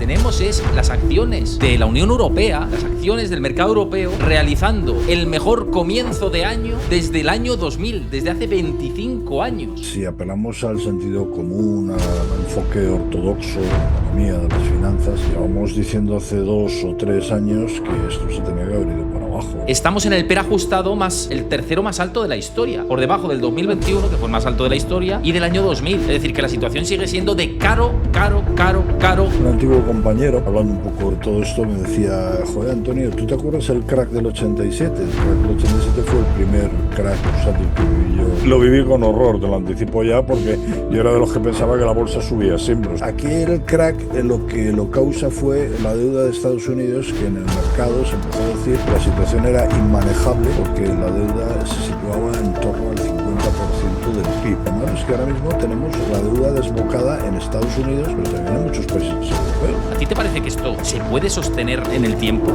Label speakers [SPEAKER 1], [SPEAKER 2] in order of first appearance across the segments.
[SPEAKER 1] tenemos es las acciones de la Unión Europea, las acciones del mercado europeo, realizando el mejor comienzo de año desde el año 2000, desde hace 25 años.
[SPEAKER 2] Si apelamos al sentido común, al enfoque ortodoxo de la economía, de las finanzas, llevamos diciendo hace 2 o 3 años que esto se tenía que haber ido para abajo.
[SPEAKER 1] Estamos en el PER ajustado el tercero más alto de la historia, por debajo del 2021, que fue el más alto de la historia, y del año 2000. Es decir, que la situación sigue siendo de caro.
[SPEAKER 2] Un antiguo compañero, hablando un poco de todo esto, me decía: joder, Antonio, ¿tú te acuerdas el crack del 87? El crack del 87 fue el primer crack bursátil que viví yo. Lo viví con horror, te lo anticipo ya, porque yo era de los que pensaba que la bolsa subía siempre. Aquí el crack lo que lo causa fue la deuda de Estados Unidos, que en el mercado se empezó a decir que la situación era inmanejable porque la deuda se situaba en torno al 50% del PIB. Además, es que ahora mismo tenemos la deuda desbocada en Estados Unidos, pero también en muchos países europeos.
[SPEAKER 1] ¿A ti te parece que esto se puede sostener en el tiempo?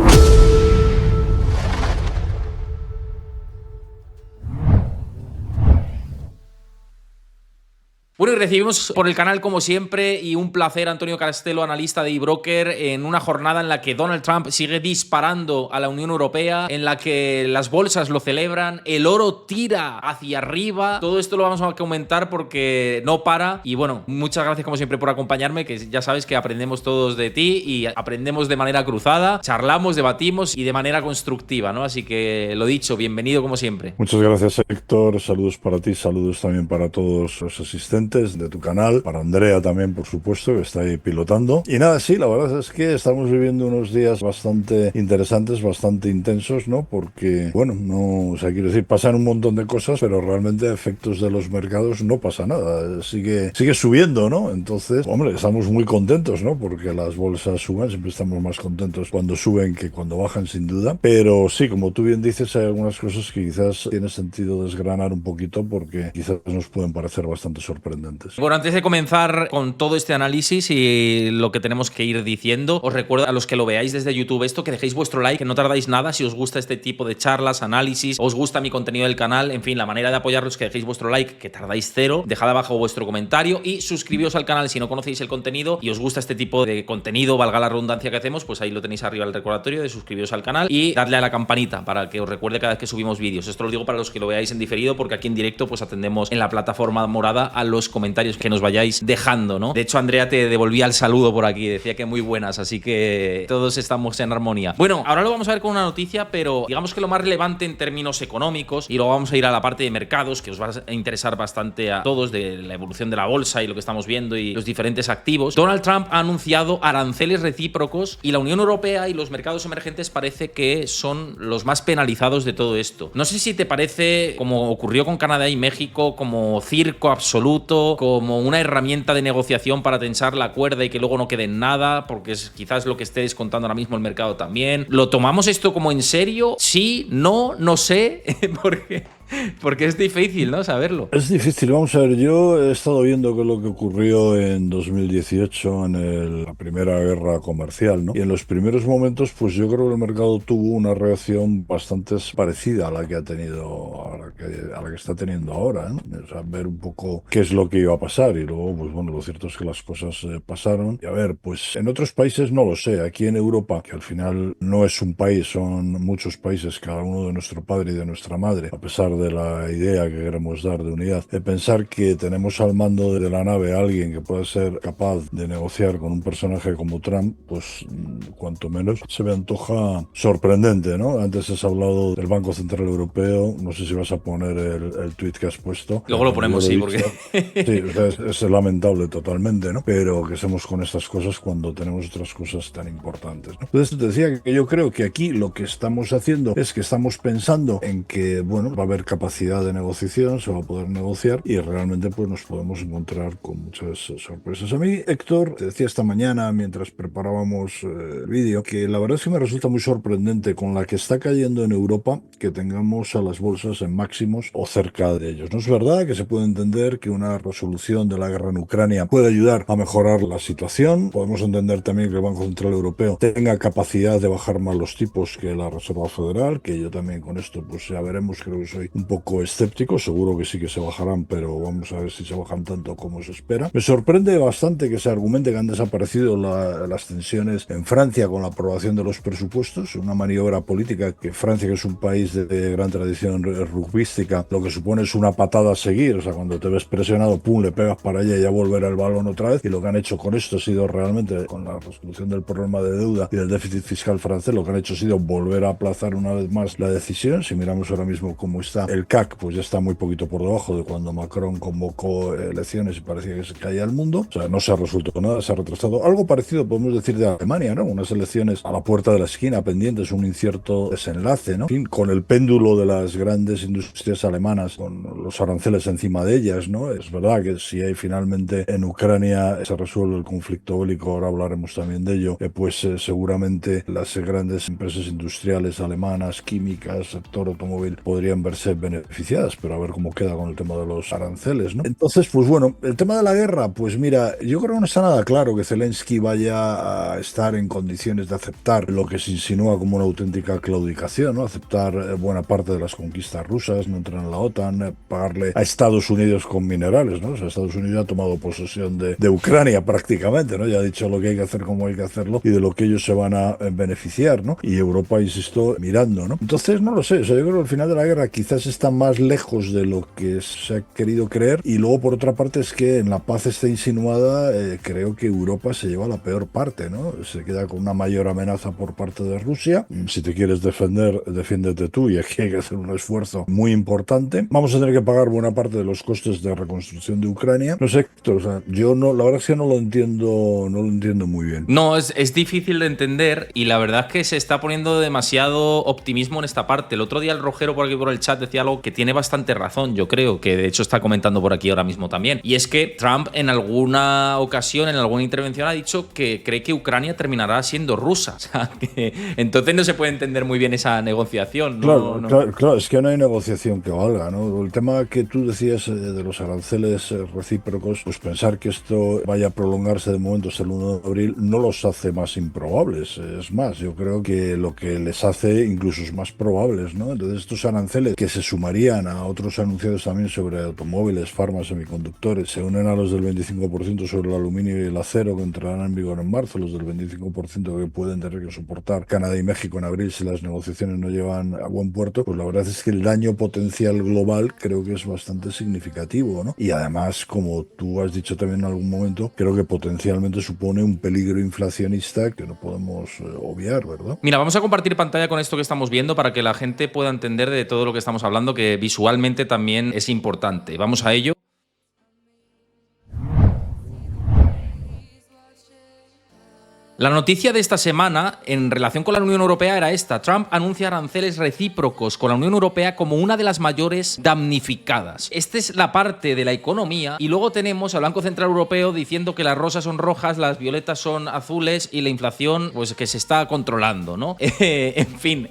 [SPEAKER 1] Bueno, y recibimos por el canal, como siempre, y un placer, Antonio Castelo, analista de eBroker, en una jornada en la que Donald Trump sigue disparando a la Unión Europea, en la que las bolsas lo celebran, el oro tira hacia arriba. Todo esto lo vamos a comentar porque no para. Y bueno, muchas gracias como siempre por acompañarme, que ya sabes que aprendemos todos de ti y aprendemos de manera cruzada, charlamos, debatimos y de manera constructiva, ¿no? Así que lo dicho, bienvenido como siempre.
[SPEAKER 2] Muchas gracias, Héctor. Saludos para ti, saludos también para todos los asistentes de tu canal, para Andrea también, por supuesto, que está ahí pilotando. Y nada, sí, la verdad es que estamos viviendo unos días bastante interesantes, bastante intensos, ¿no? Porque, bueno, no, o sea, quiero decir, pasan un montón de cosas, pero realmente a efectos de los mercados no pasa nada. Sigue subiendo, ¿no? Entonces, hombre, estamos muy contentos, ¿no? Porque las bolsas suben, siempre estamos más contentos cuando suben que cuando bajan, sin duda. Pero sí, como tú bien dices, hay algunas cosas que quizás tiene sentido desgranar un poquito porque quizás nos pueden parecer bastante sorprendentes.
[SPEAKER 1] Bueno, antes de comenzar con todo este análisis y lo que tenemos que ir diciendo, os recuerdo a los que lo veáis desde YouTube esto, que dejéis vuestro like, que no tardáis nada si os gusta este tipo de charlas, análisis, os gusta mi contenido del canal, en fin, la manera de apoyarlos es que dejéis vuestro like, que tardáis cero, dejad abajo vuestro comentario y suscribíos al canal si no conocéis el contenido y os gusta este tipo de contenido, valga la redundancia que hacemos, pues ahí lo tenéis arriba el recordatorio de suscribiros al canal y darle a la campanita para que os recuerde cada vez que subimos vídeos. Esto lo digo para los que lo veáis en diferido, porque aquí en directo pues atendemos en la plataforma morada a los comentarios que nos vayáis dejando, ¿no? De hecho, Andrea te devolvía el saludo por aquí, decía que muy buenas, así que todos estamos en armonía. Bueno, ahora lo vamos a ver con una noticia, pero digamos que lo más relevante en términos económicos, y luego vamos a ir a la parte de mercados, que os va a interesar bastante a todos, de la evolución de la bolsa y lo que estamos viendo y los diferentes activos. Donald Trump ha anunciado aranceles recíprocos y la Unión Europea y los mercados emergentes parece que son los más penalizados de todo esto. No sé si te parece, como ocurrió con Canadá y México, como circo absoluto, como una herramienta de negociación para tensar la cuerda y que luego no quede en nada, porque es quizás lo que esté descontando ahora mismo el mercado también. ¿Lo tomamos esto como en serio? Sí, no sé, porque es difícil, ¿no? Saberlo.
[SPEAKER 2] Es difícil, vamos a ver, yo he estado viendo qué es lo que ocurrió en 2018 en la primera guerra comercial, ¿no? Y en los primeros momentos, pues yo creo que el mercado tuvo una reacción bastante parecida a la que ha tenido, a la que está teniendo ahora, ¿no? O sea, ver un poco qué es lo que iba a pasar y luego, pues bueno, lo cierto es que las cosas pasaron. Y a ver, pues en otros países no lo sé, aquí en Europa, que al final no es un país, son muchos países, cada uno de nuestro padre y de nuestra madre, a pesar de la idea que queremos dar de unidad, de pensar que tenemos al mando de la nave a alguien que pueda ser capaz de negociar con un personaje como Trump, pues cuanto menos se me antoja sorprendente, ¿no? Antes has hablado del Banco Central Europeo, no sé si vas a poner el tuit que has puesto.
[SPEAKER 1] Luego lo ponemos, sí, porque...
[SPEAKER 2] Sí, o sea, es lamentable totalmente, ¿no? Pero que estemos con estas cosas cuando tenemos otras cosas tan importantes, ¿no? Entonces te decía que yo creo que aquí lo que estamos haciendo es que estamos pensando en que, bueno, va a haber capacidad de negociación, se va a poder negociar y realmente pues nos podemos encontrar con muchas sorpresas. A mí, Héctor, te decía esta mañana mientras preparábamos el vídeo que la verdad es que me resulta muy sorprendente con la que está cayendo en Europa que tengamos a las bolsas en máximos o cerca de ellos. No es verdad que se puede entender que una resolución de la guerra en Ucrania puede ayudar a mejorar la situación. Podemos entender también que el Banco Central Europeo tenga capacidad de bajar más los tipos que la Reserva Federal, que yo también con esto pues ya veremos, creo que soy un poco escéptico. Seguro que sí que se bajarán, pero vamos a ver si se bajan tanto como se espera. Me sorprende bastante que se argumente que han desaparecido las tensiones en Francia con la aprobación de los presupuestos, una maniobra política que Francia, que es un país de gran tradición rugbística, lo que supone es una patada a seguir. O sea, cuando te ves presionado, pum, le pegas para allá y ya volverá el balón otra vez. Y lo que han hecho con esto ha sido realmente, con la resolución del problema de deuda y del déficit fiscal francés, lo que han hecho ha sido volver a aplazar una vez más la decisión. Si miramos ahora mismo cómo está el CAC, pues ya está muy poquito por debajo de cuando Macron convocó elecciones y parecía que se caía el mundo. O sea, no se ha resuelto nada, se ha retrasado. Algo parecido podemos decir de Alemania, ¿no? Unas elecciones a la puerta de la esquina, pendientes, un incierto desenlace, ¿no? En fin, con el péndulo de las grandes industrias alemanas, con los aranceles encima de ellas, ¿no? Es verdad que si hay finalmente en Ucrania se resuelve el conflicto bélico, ahora hablaremos también de ello, pues seguramente las grandes empresas industriales alemanas, químicas, sector automóvil, podrían verse beneficiadas, pero a ver cómo queda con el tema de los aranceles, ¿no? Entonces, pues bueno, el tema de la guerra, pues mira, yo creo que no está nada claro que Zelensky vaya a estar en condiciones de aceptar lo que se insinúa como una auténtica claudicación, ¿no? Aceptar buena parte de las conquistas rusas, no entrar en la OTAN, pagarle a Estados Unidos con minerales, ¿no? O sea, Estados Unidos ha tomado posesión de Ucrania prácticamente, ¿no? Ya ha dicho lo que hay que hacer, cómo hay que hacerlo y de lo que ellos se van a beneficiar, ¿no? Y Europa, insisto, mirando, ¿no? Entonces, no lo sé, o sea, yo creo que al final de la guerra quizás está más lejos de lo que se ha querido creer, y luego por otra parte es que en la paz está insinuada, creo que Europa se lleva la peor parte, ¿no? Se queda con una mayor amenaza por parte de Rusia. Si te quieres defender, defiéndete tú, y aquí hay que hacer un esfuerzo muy importante. Vamos a tener que pagar buena parte de los costes de reconstrucción de Ucrania. No sé, Héctor, o sea, yo no, la verdad es que no lo entiendo muy bien.
[SPEAKER 1] No, es difícil de entender, y la verdad es que se está poniendo demasiado optimismo en esta parte. El otro día el Rojero por aquí por el chat decía algo que tiene bastante razón, yo creo, que de hecho está comentando por aquí ahora mismo también. Y es que Trump en alguna ocasión, en alguna intervención, ha dicho que cree que Ucrania terminará siendo rusa. O sea, que entonces no se puede entender muy bien esa negociación.
[SPEAKER 2] Claro,
[SPEAKER 1] No.
[SPEAKER 2] claro, es que no hay negociación que valga, ¿no? El tema que tú decías de los aranceles recíprocos, pues pensar que esto vaya a prolongarse de momento hasta el 1 de abril no los hace más improbables. Es más, yo creo que lo que les hace incluso es más probables, ¿no? Entonces estos aranceles que se sumarían a otros anunciados también sobre automóviles, farmas, semiconductores, se unen a los del 25% sobre el aluminio y el acero que entrarán en vigor en marzo, los del 25% que pueden tener que soportar Canadá y México en abril si las negociaciones no llevan a buen puerto. Pues la verdad es que el daño potencial global creo que es bastante significativo, ¿no? Y además, como tú has dicho también en algún momento, creo que potencialmente supone un peligro inflacionista que no podemos obviar, ¿verdad?
[SPEAKER 1] Mira, vamos a compartir pantalla con esto que estamos viendo para que la gente pueda entender de todo lo que estamos hablando, que visualmente también es importante. Vamos a ello. La noticia de esta semana en relación con la Unión Europea era esta. Trump anuncia aranceles recíprocos con la Unión Europea como una de las mayores damnificadas. Esta es la parte de la economía, y luego tenemos al Banco Central Europeo diciendo que las rosas son rojas, las violetas son azules y la inflación pues que se está controlando, ¿no? En fin,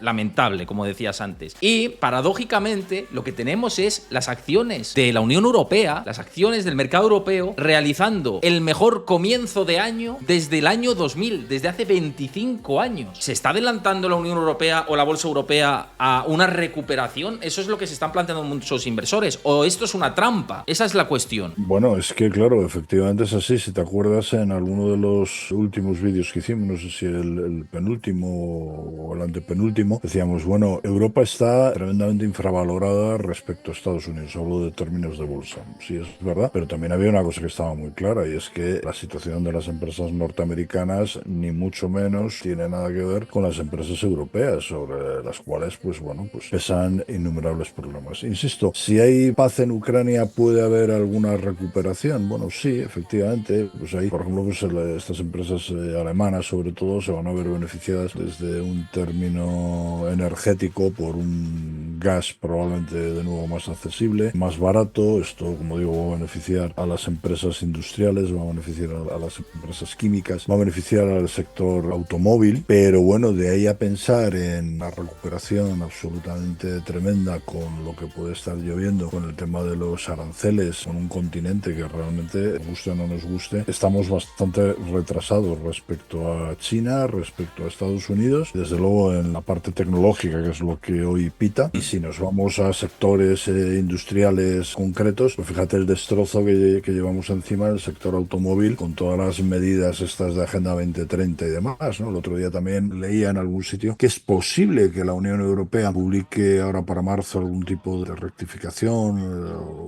[SPEAKER 1] lamentable, como decías antes. Y paradójicamente lo que tenemos es las acciones de la Unión Europea, las acciones del mercado europeo, realizando el mejor comienzo de año desde el año 2000, desde hace 25 años. ¿Se está adelantando la Unión Europea o la Bolsa Europea a una recuperación? Eso es lo que se están planteando muchos inversores. ¿O esto es una trampa? Esa es la cuestión.
[SPEAKER 2] Bueno, es que claro, efectivamente es así. Si te acuerdas, en alguno de los últimos vídeos que hicimos, no sé si el penúltimo o el antepenúltimo, decíamos, bueno, Europa está tremendamente infravalorada respecto a Estados Unidos. Hablo de términos de bolsa. Sí, es verdad, pero también había una cosa que estaba muy clara, y es que la situación de las empresas norteamericanas ni mucho menos tiene nada que ver con las empresas europeas, sobre las cuales, pues bueno, pues pesan innumerables problemas. Insisto, si hay paz en Ucrania, ¿puede haber alguna recuperación? Bueno, sí, efectivamente. Pues ahí, por ejemplo, pues estas empresas alemanas, sobre todo, se van a ver beneficiadas desde un término energético por un gas probablemente de nuevo más accesible, más barato. Esto, como digo, va a beneficiar a las empresas industriales, va a beneficiar a las empresas químicas, va a beneficiar beneficiar al sector automóvil, pero bueno, de ahí a pensar en una recuperación absolutamente tremenda con lo que puede estar lloviendo, con el tema de los aranceles, con un continente que realmente, nos guste o no nos guste, estamos bastante retrasados respecto a China, respecto a Estados Unidos, desde luego en la parte tecnológica, que es lo que hoy pita, y si nos vamos a sectores industriales concretos, pues fíjate el destrozo que llevamos encima del sector automóvil con todas las medidas estas de Agenda 2030 y demás, ¿no? El otro día también leía en algún sitio que es posible que la Unión Europea publique ahora para marzo algún tipo de rectificación,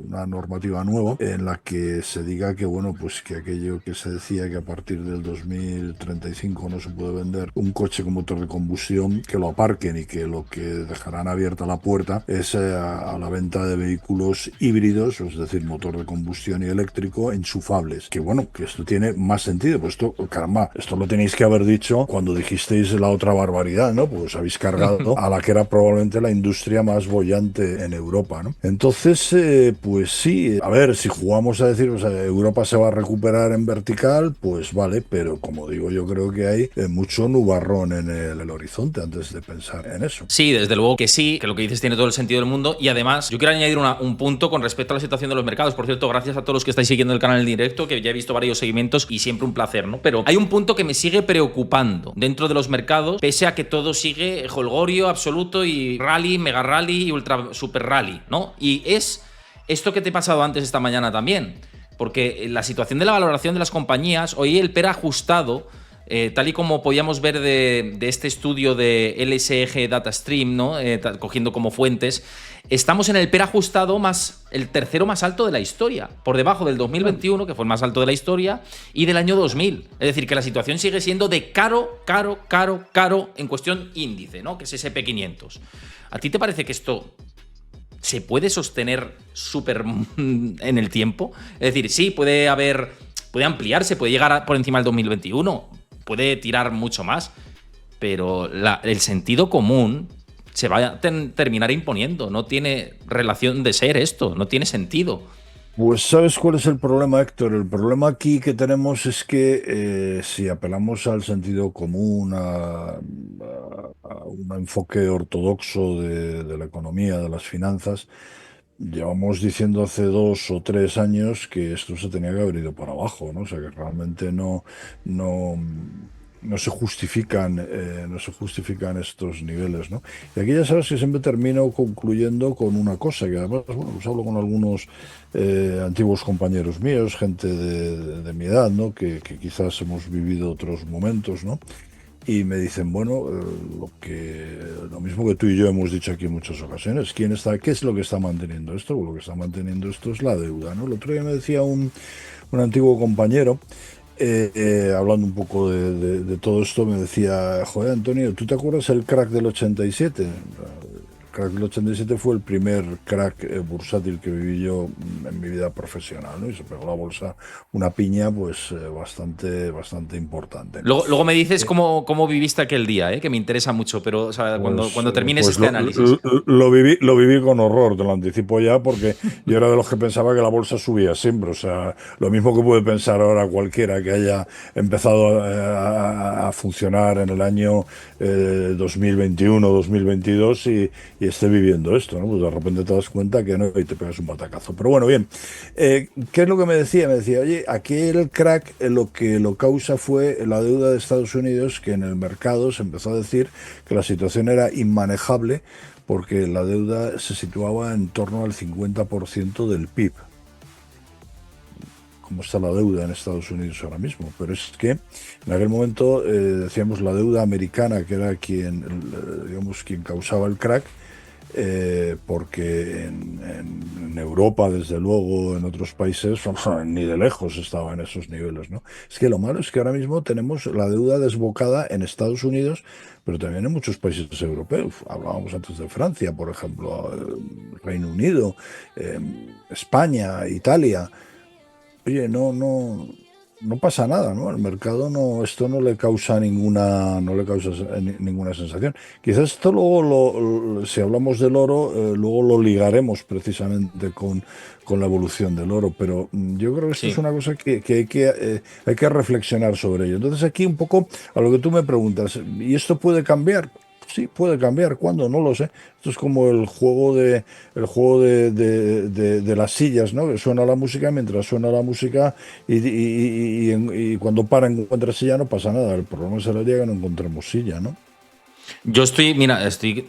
[SPEAKER 2] una normativa nueva en la que se diga que, bueno, pues que aquello que se decía que a partir del 2035 no se puede vender un coche con motor de combustión, que lo aparquen y que lo que dejarán abierta la puerta es a la venta de vehículos híbridos, es decir, motor de combustión y eléctrico enchufables. Que bueno, que esto tiene más sentido. Pues esto, caramba, esto lo tenéis que haber dicho cuando dijisteis la otra barbaridad, ¿no? Pues os habéis cargado a la que era probablemente la industria más bollante en Europa, ¿no? Entonces, pues sí, a ver, si jugamos a decir, o sea, Europa se va a recuperar en vertical, pues vale, pero como digo, yo creo que hay mucho nubarrón en el horizonte antes de pensar en eso.
[SPEAKER 1] Sí, desde luego que sí, que lo que dices tiene todo el sentido del mundo. Y además, yo quiero añadir un punto con respecto a la situación de los mercados. Por cierto, gracias a todos los que estáis siguiendo el canal en directo, que ya he visto varios seguimientos y siempre un placer, ¿no? Pero hay un punto que me sigue preocupando dentro de los mercados, pese a que todo sigue jolgorio absoluto y rally, mega rally y ultra super rally, ¿no? Y es esto que te he pasado antes esta mañana también. Porque la situación de la valoración de las compañías, hoy el PER ajustado, tal y como podíamos ver de este estudio de LSEG DataStream, ¿no? Cogiendo como fuentes, estamos en el PER ajustado el tercero más alto de la historia, por debajo del 2021, que fue el más alto de la historia, y del año 2000. Es decir, que la situación sigue siendo de caro en cuestión índice, ¿no? Que es SP500. ¿A ti te parece que esto se puede sostener súper en el tiempo? Es decir, sí, puede ampliarse, puede llegar por encima del 2021, puede tirar mucho más, pero el sentido común se va a terminar imponiendo. No tiene relación de ser esto, no tiene sentido.
[SPEAKER 2] Pues ¿sabes cuál es el problema, Héctor? El problema aquí que tenemos es que si apelamos al sentido común, a un enfoque ortodoxo de la economía, de las finanzas, llevamos diciendo hace 2 o 3 años que esto se tenía que haber ido para abajo, ¿no? O sea, que realmente no, no se justifican estos niveles, ¿no? Y aquí ya sabes que siempre termino concluyendo con una cosa, que además, bueno, pues hablo con algunos antiguos compañeros míos, gente de mi edad, ¿no? Que quizás hemos vivido otros momentos, ¿no? Y me dicen, bueno, lo mismo que tú y yo hemos dicho aquí en muchas ocasiones, ¿qué es lo que está manteniendo esto? Pues lo que está manteniendo esto es la deuda, ¿no? El otro día me decía un antiguo compañero, hablando un poco de todo esto, me decía, joder, Antonio, ¿tú te acuerdas el crack del 87? El crack del 87 fue el primer crack bursátil que viví yo en mi vida profesional, ¿no? Y se pegó la bolsa una piña pues bastante importante.
[SPEAKER 1] Luego me dices cómo viviste aquel día, que me interesa mucho, pero o sea, cuando termines este análisis.
[SPEAKER 2] Lo viví con horror, te lo anticipo ya, porque yo era de los que pensaba que la bolsa subía siempre. O sea, lo mismo que puede pensar ahora cualquiera que haya empezado a funcionar en el año 2021, 2022 y esté viviendo esto, ¿no? Pues de repente te das cuenta que no y te pegas un batacazo. Pero bueno, bien. ¿Qué es lo que me decía? Me decía, oye, aquí el crack lo que lo causa fue la deuda de Estados Unidos, que en el mercado se empezó a decir que la situación era inmanejable porque la deuda se situaba en torno al 50% del PIB. Cómo está la deuda en Estados Unidos ahora mismo, pero es que en aquel momento decíamos la deuda americana, que era quien causaba el crack, porque en Europa, desde luego, en otros países, ni de lejos estaba en esos niveles, ¿no? Es que lo malo es que ahora mismo tenemos la deuda desbocada en Estados Unidos, pero también en muchos países europeos. Hablábamos antes de Francia, por ejemplo, Reino Unido, España, Italia. Oye, no no pasa nada, ¿no? El mercado no, esto no le causa ninguna, no le causa ninguna sensación. Quizás esto luego, si hablamos del oro, luego lo ligaremos precisamente con la evolución del oro, pero yo creo que esto es
[SPEAKER 1] Sí.
[SPEAKER 2] una cosa que hay que reflexionar sobre ello. Entonces aquí un poco a lo que tú me preguntas, ¿y esto puede cambiar? Sí, puede cambiar. ¿Cuándo? No lo sé. Esto es como el juego de las sillas, ¿no? Que suena la música, mientras suena la música y cuando para encuentras silla no pasa nada. El problema será el día que no encontremos silla, ¿no?
[SPEAKER 1] Yo estoy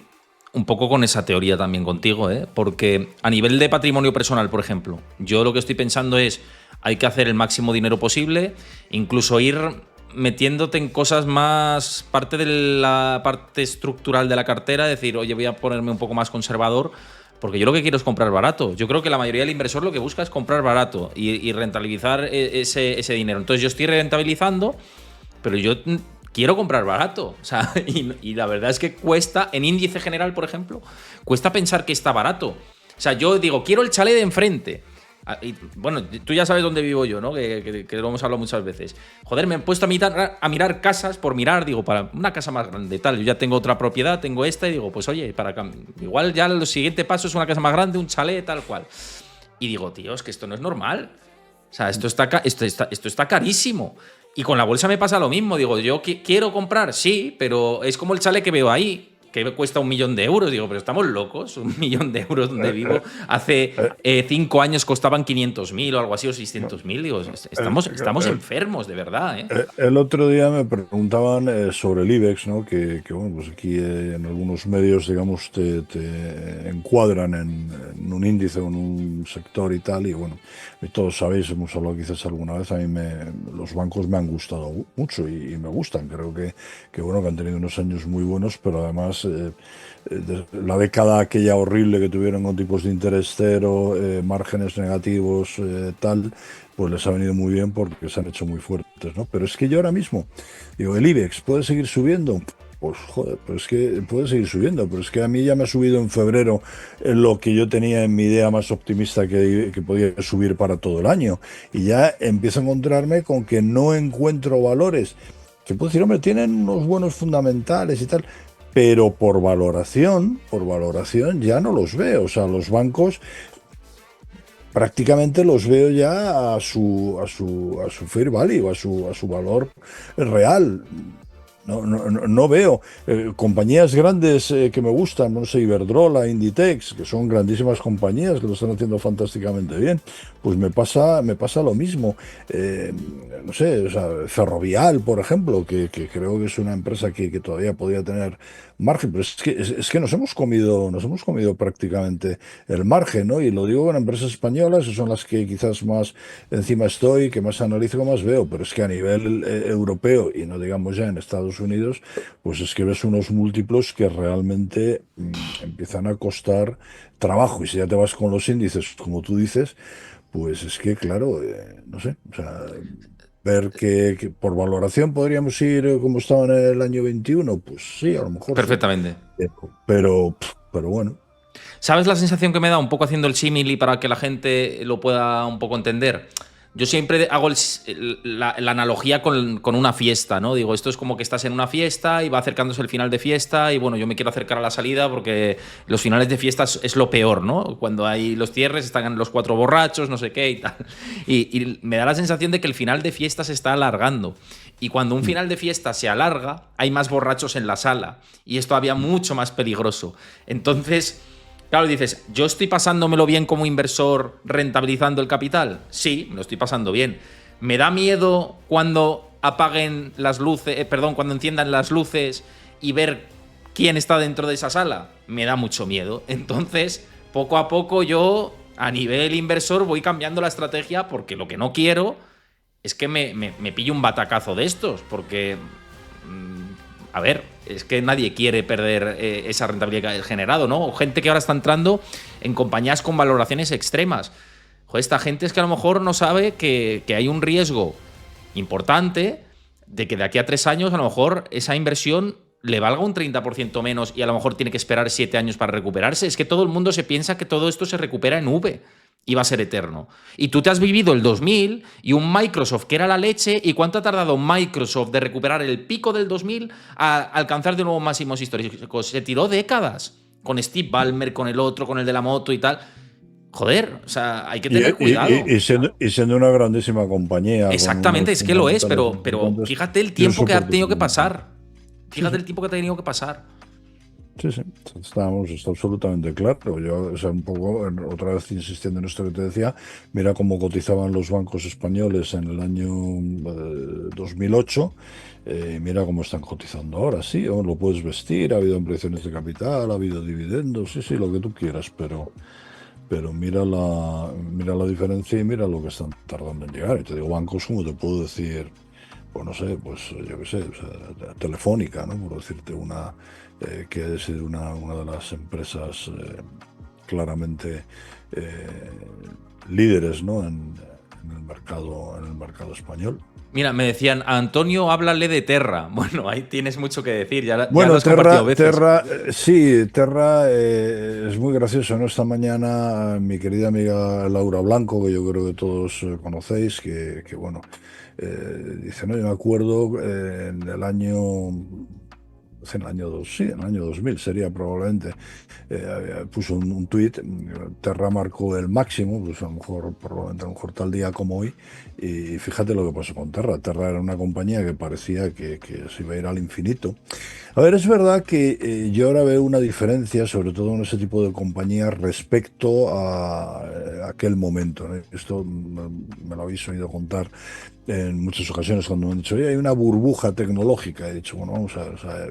[SPEAKER 1] un poco con esa teoría también contigo, ¿eh? Porque a nivel de patrimonio personal, por ejemplo, yo lo que estoy pensando es, hay que hacer el máximo dinero posible, incluso ir metiéndote en cosas más, parte de la parte estructural de la cartera, decir, oye, voy a ponerme un poco más conservador, porque yo lo que quiero es comprar barato. Yo creo que la mayoría del inversor lo que busca es comprar barato y rentabilizar ese dinero. Entonces yo estoy rentabilizando, pero yo quiero comprar barato. O sea, y la verdad es que cuesta, en índice general, por ejemplo, cuesta pensar que está barato. O sea, yo digo, quiero el chalet de enfrente. Y, bueno, tú ya sabes dónde vivo yo, ¿no? Que lo hemos hablado muchas veces. Joder, me he puesto a mirar casas por mirar, digo, para una casa más grande, tal. Yo ya tengo otra propiedad, tengo esta, y digo, pues oye, igual ya el siguiente paso es una casa más grande, un chalet, tal cual. Y digo, tío, es que esto no es normal. O sea, esto está carísimo. Y con la bolsa me pasa lo mismo. Digo, yo quiero comprar, sí, pero es como el chalet que veo ahí, que cuesta 1.000.000 de euros. Digo, pero estamos locos. 1.000.000 de euros donde vivo. Hace 5 años costaban 500.000 o algo así, o 600.000. Digo, estamos enfermos, de verdad, ¿eh?
[SPEAKER 2] El otro día me preguntaban sobre el IBEX, ¿no? Bueno, pues aquí en algunos medios, digamos, te encuadran en un índice o en un sector y tal, y bueno, y todos sabéis, hemos hablado quizás alguna vez, a mí los bancos me han gustado mucho y me gustan, creo bueno, que han tenido unos años muy buenos, pero además la década aquella horrible que tuvieron con tipos de interés cero, márgenes negativos, tal, pues les ha venido muy bien porque se han hecho muy fuertes, ¿no? Pero es que yo ahora mismo, digo, el IBEX puede seguir subiendo. Pues joder, pues es que puede seguir subiendo, pero es que a mí ya me ha subido en febrero lo que yo tenía en mi idea más optimista que podía subir para todo el año. Y ya empiezo a encontrarme con que no encuentro valores que puedo decir, hombre, tienen unos buenos fundamentales y tal, pero por valoración ya no los veo. O sea, los bancos prácticamente los veo ya a su fair value, a su valor real. No veo compañías grandes que me gustan, no sé, Iberdrola, Inditex, que son grandísimas compañías que lo están haciendo fantásticamente bien. Pues me pasa lo mismo. No sé, o sea, Ferrovial, por ejemplo, que creo que es una empresa que todavía podría tener margen, pero es que nos hemos comido prácticamente el margen, ¿no? Y lo digo con empresas españolas, que son las que quizás más encima estoy, que más analizo, que más veo, pero es que a nivel europeo, y no digamos ya en Estados Unidos, pues es que ves unos múltiplos que realmente empiezan a costar trabajo. Y si ya te vas con los índices, como tú dices, pues es que, claro, no sé, o sea, ver que por valoración podríamos ir como estaba en el año 21, pues sí, a lo mejor sí.
[SPEAKER 1] Perfectamente.
[SPEAKER 2] Pero bueno.
[SPEAKER 1] ¿Sabes la sensación que me da un poco haciendo el símil y para que la gente lo pueda un poco entender? Yo siempre hago la analogía con una fiesta, ¿no? Digo, esto es como que estás en una fiesta y va acercándose el final de fiesta y bueno, yo me quiero acercar a la salida porque los finales de fiesta es lo peor, ¿no? Cuando hay los cierres, están los 4 borrachos, no sé qué y tal. Y me da la sensación de que el final de fiesta se está alargando. Y cuando un final de fiesta se alarga, hay más borrachos en la sala y es todavía mucho más peligroso. Entonces, claro, dices, ¿yo estoy pasándomelo bien como inversor rentabilizando el capital? Sí, me lo estoy pasando bien. ¿Me da miedo cuando apaguen las luces, cuando enciendan las luces y ver quién está dentro de esa sala? Me da mucho miedo. Entonces, poco a poco yo, a nivel inversor, voy cambiando la estrategia porque lo que no quiero es que me pille un batacazo de estos, porque a ver, es que nadie quiere perder esa rentabilidad que ha generado, ¿no? Gente que ahora está entrando en compañías con valoraciones extremas. Joder, esta gente es que a lo mejor no sabe que hay un riesgo importante de que de aquí a 3 años a lo mejor esa inversión le valga un 30% menos y a lo mejor tiene que esperar 7 años para recuperarse. Es que todo el mundo se piensa que todo esto se recupera en V. iba a ser eterno. Y tú te has vivido el 2000 y un Microsoft que era la leche. ¿Y cuánto ha tardado Microsoft de recuperar el pico del 2000 a alcanzar de nuevo máximos históricos? Se tiró décadas. Con Steve Ballmer, con el otro, con el de la moto y tal. Joder, o sea, hay que
[SPEAKER 2] Y,
[SPEAKER 1] tener cuidado.
[SPEAKER 2] y siendo una grandísima compañía.
[SPEAKER 1] Exactamente, es que lo es, pero fíjate el tiempo que ha tenido que pasar. Fíjate el tiempo que ha tenido que pasar.
[SPEAKER 2] Sí, está absolutamente claro. Yo, o sea, un poco, otra vez insistiendo en esto que te decía, mira cómo cotizaban los bancos españoles en el año 2008, mira cómo están cotizando ahora. Sí, lo puedes vestir, ha habido ampliaciones de capital, ha habido dividendos, sí, lo que tú quieras, pero mira la diferencia y mira lo que están tardando en llegar. Y te digo, bancos, como te puedo decir, pues no sé, pues yo qué sé, o sea, Telefónica, ¿no? Por decirte una, que es una de las empresas claramente líderes, ¿no? En el mercado español.
[SPEAKER 1] Mira, me decían, Antonio, háblale de Terra. Bueno, ahí tienes mucho que decir, ya lo
[SPEAKER 2] Bueno,
[SPEAKER 1] has compartido veces.
[SPEAKER 2] Sí, Terra es muy gracioso, ¿no? Esta mañana mi querida amiga Laura Blanco, que yo creo que todos conocéis, que bueno, dice, no, yo me acuerdo en el año 2000 sería probablemente, puso un tuit, Terra marcó el máximo, pues a lo mejor, probablemente a lo mejor tal día como hoy, y fíjate lo que pasó con Terra. Terra era una compañía que parecía que se iba a ir al infinito. A ver, es verdad que yo ahora veo una diferencia, sobre todo en ese tipo de compañías, respecto a aquel momento, ¿no? Esto me lo habéis oído contar en muchas ocasiones cuando me han dicho, oye, hay una burbuja tecnológica. He dicho, bueno, vamos a ver, o sea,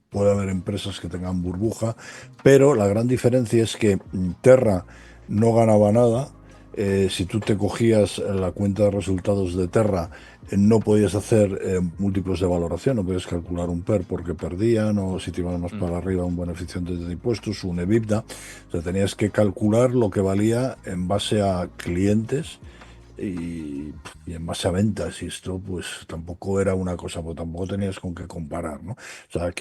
[SPEAKER 2] puede haber empresas que tengan burbuja, pero la gran diferencia es que Terra no ganaba nada. Si tú te cogías la cuenta de resultados de Terra, no podías hacer múltiplos de valoración, no podías calcular un PER porque perdían, o si te iban más para arriba un beneficio antes de impuestos, un EBITDA. O sea, tenías que calcular lo que valía en base a clientes y en base a ventas, y esto pues tampoco era una cosa, pues tampoco tenías con qué comparar, ¿no? O sea,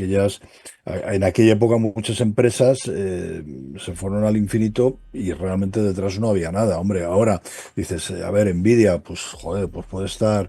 [SPEAKER 2] en aquella época muchas empresas se fueron al infinito y realmente detrás no había nada. Hombre, ahora dices, a ver, Nvidia, pues joder, pues puede estar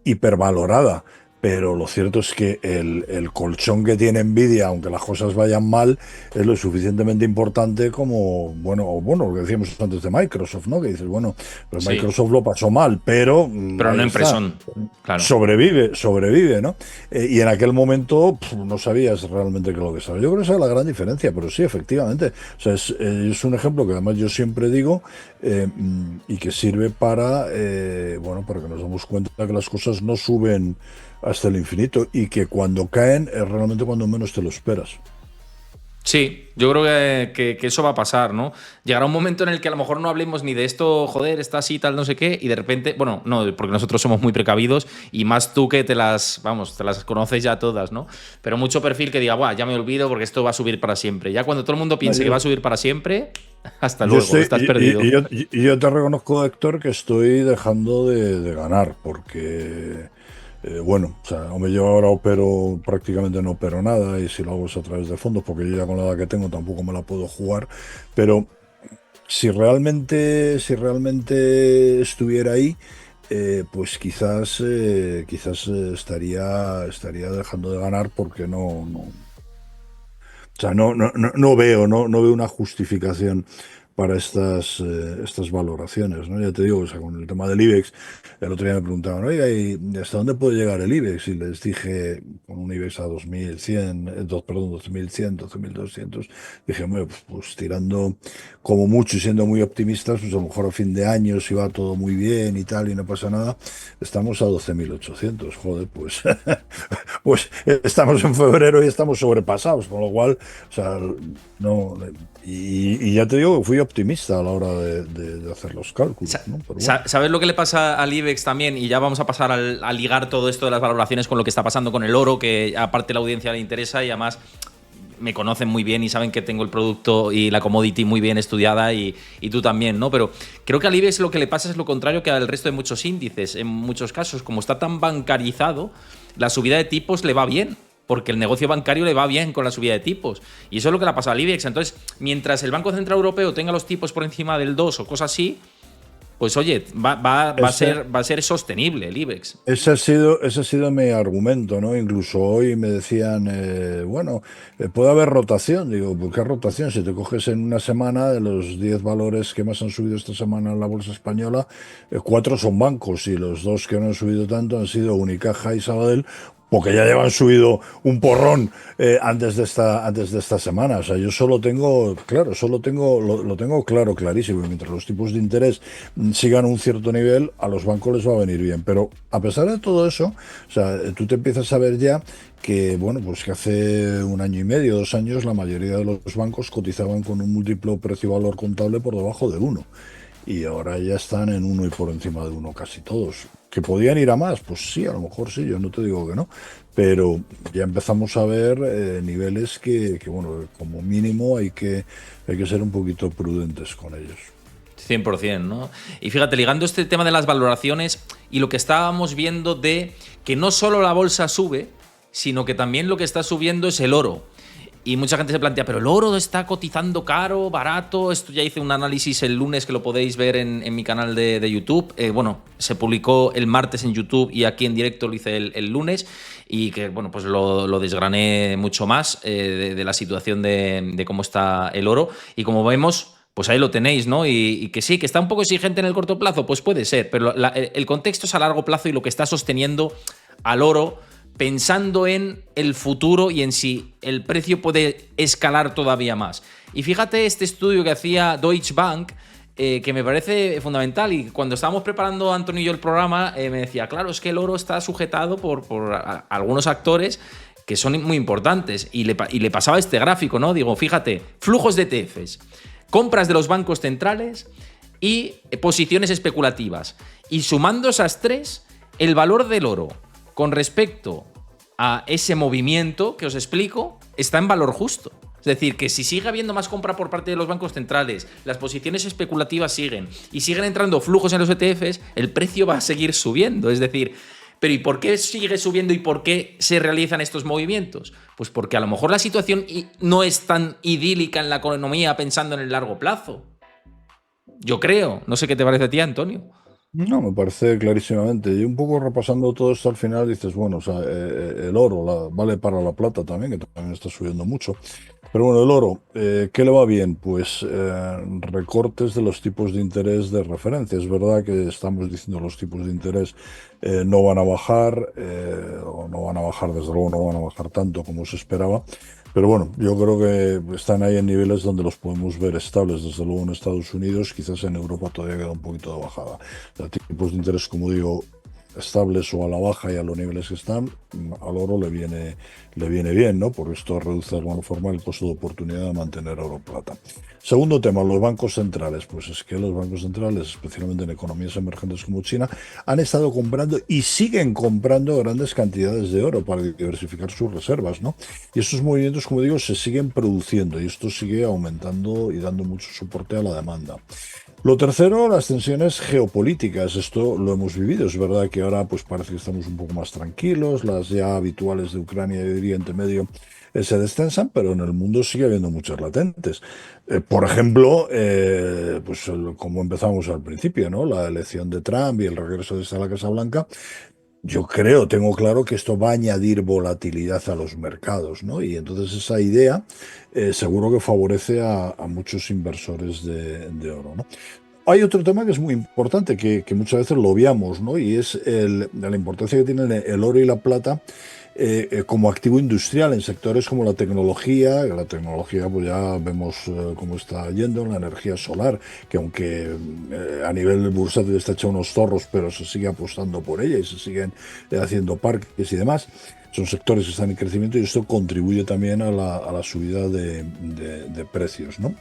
[SPEAKER 2] hipervalorada. Pero lo cierto es que el colchón que tiene Nvidia, aunque las cosas vayan mal, es lo suficientemente importante como, bueno, lo que decíamos antes de Microsoft, ¿no? Que dices, bueno, pues
[SPEAKER 1] Sí,
[SPEAKER 2] Microsoft lo pasó mal, pero
[SPEAKER 1] pero no
[SPEAKER 2] ahí está.
[SPEAKER 1] empresón, claro.
[SPEAKER 2] Sobrevive, ¿no? Y en aquel momento no sabías realmente qué es lo que sabes. Yo creo que esa es la gran diferencia, pero sí, efectivamente. O sea, es un ejemplo que además yo siempre digo y que sirve bueno, para que nos demos cuenta que las cosas no suben hasta el infinito y que cuando caen es realmente cuando menos te lo esperas.
[SPEAKER 1] Sí, yo creo que eso va a pasar, ¿no? Llegará un momento en el que a lo mejor no hablemos ni de esto, joder, está así, tal, no sé qué, y de repente, bueno, no, porque nosotros somos muy precavidos y más tú que te las conoces ya todas, ¿no? Pero mucho perfil que diga, buah, ya me olvido porque esto va a subir para siempre. Ya cuando todo el mundo
[SPEAKER 2] No,
[SPEAKER 1] piense que va a subir para siempre, hasta
[SPEAKER 2] yo
[SPEAKER 1] luego,
[SPEAKER 2] estoy,
[SPEAKER 1] estás perdido.
[SPEAKER 2] yo te reconozco, Héctor, que estoy dejando de ganar porque bueno, o sea, hombre, yo ahora opero, prácticamente no opero nada, y si lo hago es a través de fondos, porque yo ya con la edad que tengo tampoco me la puedo jugar, pero si realmente estuviera ahí, pues quizás estaría dejando de ganar porque o sea, no veo una justificación para estas valoraciones, ¿no? Ya te digo, o sea, con el tema del IBEX, el otro día me preguntaban, oiga, ¿y hasta dónde puede llegar el IBEX? Y les dije, con un IBEX a 2100, perdón, 2100, 12200, dije, hombre, pues tirando como mucho y siendo muy optimistas, pues a lo mejor a fin de año, si va todo muy bien y tal y no pasa nada, estamos a 12800, joder, pues pues estamos en febrero y estamos sobrepasados, con lo cual, o sea, no. Y ya te digo que fui optimista a la hora de hacer los cálculos, ¿no? Pero bueno.
[SPEAKER 1] ¿Sabes lo que le pasa al IBEX también? Y ya vamos a pasar a ligar todo esto de las valoraciones con lo que está pasando con el oro, que aparte la audiencia le interesa y además me conocen muy bien y saben que tengo el producto y la commodity muy bien estudiada y tú también, ¿no? Pero creo que al IBEX lo que le pasa es lo contrario que al resto de muchos índices. En muchos casos, como está tan bancarizado, la subida de tipos le va bien. porque el negocio bancario le va bien con la subida de tipos. Y eso es lo que le ha pasado al IBEX. Entonces, mientras el Banco Central Europeo tenga los tipos por encima del 2 o cosas así, pues oye, va a ser sostenible el IBEX.
[SPEAKER 2] Ese ha sido mi argumento, ¿no? Incluso hoy me decían, puede haber rotación. Digo, ¿por qué rotación? Si te coges en una semana, de los 10 valores que más han subido esta semana en la bolsa española, 4 son bancos y los 2 que no han subido tanto han sido Unicaja y Sabadell, porque ya llevan subido un porrón antes de esta semana. O sea, yo solo tengo, claro, lo tengo claro, clarísimo. Y mientras los tipos de interés sigan un cierto nivel, a los bancos les va a venir bien. Pero a pesar de todo eso, o sea, tú te empiezas a ver ya que, bueno, pues que hace un año y medio, 2 años, la mayoría de los bancos cotizaban con un múltiplo precio-valor contable por debajo de 1. Y ahora ya están en 1 y por encima de 1 casi todos. ¿Que podían ir a más? Pues sí, a lo mejor sí, yo no te digo que no. Pero ya empezamos a ver niveles bueno, como mínimo hay que ser un poquito prudentes con ellos.
[SPEAKER 1] 100%, ¿no? Y fíjate, ligando este tema de las valoraciones y lo que estábamos viendo de que no solo la bolsa sube, sino que también lo que está subiendo es el oro. Y mucha gente se plantea, pero el oro está cotizando caro, barato. Esto ya hice un análisis el lunes que lo podéis ver en mi canal de YouTube. Bueno, se publicó el martes en YouTube y aquí en directo lo hice el lunes. Y que, bueno, pues lo desgrané mucho más de la situación de cómo está el oro. Y como vemos, pues ahí lo tenéis, ¿no? Y que sí, que está un poco exigente en el corto plazo, pues puede ser. Pero el contexto es a largo plazo y lo que está sosteniendo al oro, pensando en el futuro y en si el precio puede escalar todavía más. Y fíjate este estudio que hacía Deutsche Bank, que me parece fundamental. Y cuando estábamos preparando Antonio y yo el programa, me decía, claro, es que el oro está sujetado por algunos actores que son muy importantes. Y le pasaba este gráfico, ¿no? Digo, fíjate, flujos de ETFs, compras de los bancos centrales y posiciones especulativas. Y sumando esas tres, el valor del oro con respecto a ese movimiento que os explico, está en valor justo. Es decir, que si sigue habiendo más compra por parte de los bancos centrales, las posiciones especulativas siguen y siguen entrando flujos en los ETFs, el precio va a seguir subiendo. Es decir, pero ¿y por qué sigue subiendo y por qué se realizan estos movimientos? Pues porque a lo mejor la situación no es tan idílica en la economía pensando en el largo plazo. Yo creo. No sé qué te parece a ti, Antonio.
[SPEAKER 2] No, me parece clarísimamente. Y un poco repasando todo esto al final dices, bueno, o sea, el oro vale para la plata también, que también está subiendo mucho. Pero bueno, el oro, ¿qué le va bien? Pues recortes de los tipos de interés de referencia. Es verdad que estamos diciendo los tipos de interés no van a bajar, o no van a bajar, desde luego no van a bajar tanto como se esperaba. Pero bueno, yo creo que están ahí en niveles donde los podemos ver estables, desde luego en Estados Unidos, quizás en Europa todavía queda un poquito de bajada. Los tipos de interés, como digo, estables o a la baja y a los niveles que están, al oro le viene bien, ¿no? Porque esto reduce de alguna forma el costo de oportunidad de mantener oro plata. Segundo tema, los bancos centrales. Pues es que los bancos centrales, especialmente en economías emergentes como China, han estado comprando y siguen comprando grandes cantidades de oro para diversificar sus reservas, ¿no? Y estos movimientos, como digo, se siguen produciendo y esto sigue aumentando y dando mucho soporte a la demanda. Lo tercero, las tensiones geopolíticas. Esto lo hemos vivido. Es verdad que ahora pues parece que estamos un poco más tranquilos. Las ya habituales de Ucrania y Oriente Medio se destensan, pero en el mundo sigue habiendo muchas latentes. Por ejemplo, como empezamos al principio, ¿no? La elección de Trump y el regreso de esta a la Casa Blanca. Yo creo, tengo claro que esto va a añadir volatilidad a los mercados, ¿no? Y entonces esa idea seguro que favorece a muchos inversores de oro, ¿no? Hay otro tema que es muy importante, que muchas veces lo obviamos, ¿no? Y es la importancia que tienen el oro y la plata como activo industrial en sectores como la tecnología. La tecnología, pues ya vemos cómo está yendo en la energía solar, que aunque a nivel bursátil está hecho unos zorros, pero se sigue apostando por ella y se siguen haciendo parques y demás. Son sectores que están en crecimiento y esto contribuye también a la subida de precios, ¿no?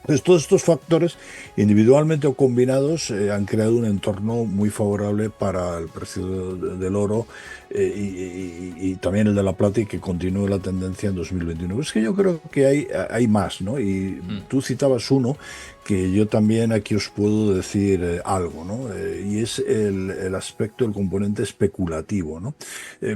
[SPEAKER 2] Entonces, todos estos factores, individualmente o combinados, han creado un entorno muy favorable para el precio del oro y también el de la plata y que continúe la tendencia en 2021. Es que yo creo que hay más, ¿no? Y tú citabas uno que yo también aquí os puedo decir algo, ¿no? Y es el aspecto, el componente especulativo, ¿no?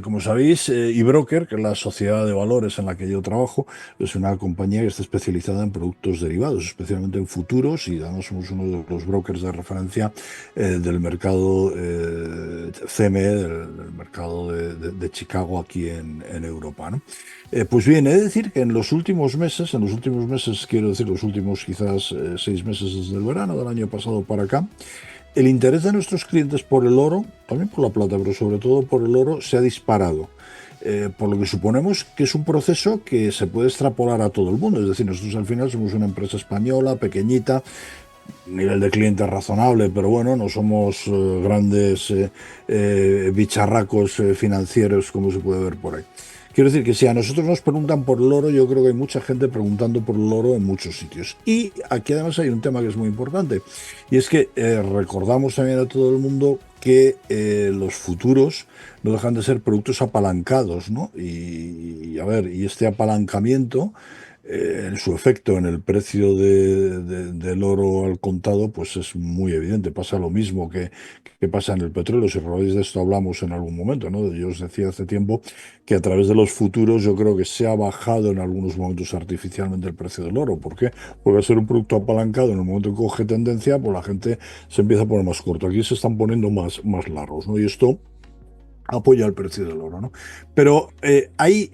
[SPEAKER 2] Como sabéis, eBroker, que es la sociedad de valores en la que yo trabajo, es una compañía que está especializada en productos derivados, especialmente en futuros, y además somos uno de los brokers de referencia del mercado CME, del mercado de Chicago aquí en Europa, ¿no? Pues bien, he de decir que en los últimos meses, quiero decir los últimos quizás 6 meses desde el verano del año pasado para acá, el interés de nuestros clientes por el oro, también por la plata, pero sobre todo por el oro, se ha disparado. Por lo que suponemos que es un proceso que se puede extrapolar a todo el mundo. Es decir, nosotros al final somos una empresa española, pequeñita, nivel de cliente razonable, pero bueno, no somos grandes bicharracos financieros como se puede ver por ahí. Quiero decir que si a nosotros nos preguntan por el oro, yo creo que hay mucha gente preguntando por el oro en muchos sitios. Y aquí además hay un tema que es muy importante, y es que recordamos también a todo el mundo que los futuros no dejan de ser productos apalancados, ¿no? Y a ver, y este apalancamiento su efecto en el precio del oro al contado, pues es muy evidente. Pasa lo mismo que pasa en el petróleo. Si recordáis, de esto hablamos en algún momento, ¿no? Yo os decía hace tiempo que a través de los futuros yo creo que se ha bajado en algunos momentos artificialmente el precio del oro. ¿Por qué? Porque al ser un producto apalancado, en el momento que coge tendencia, pues la gente se empieza a poner más corto. Aquí se están poniendo más largos, ¿no? Y esto apoya el precio del oro, ¿no? Pero hay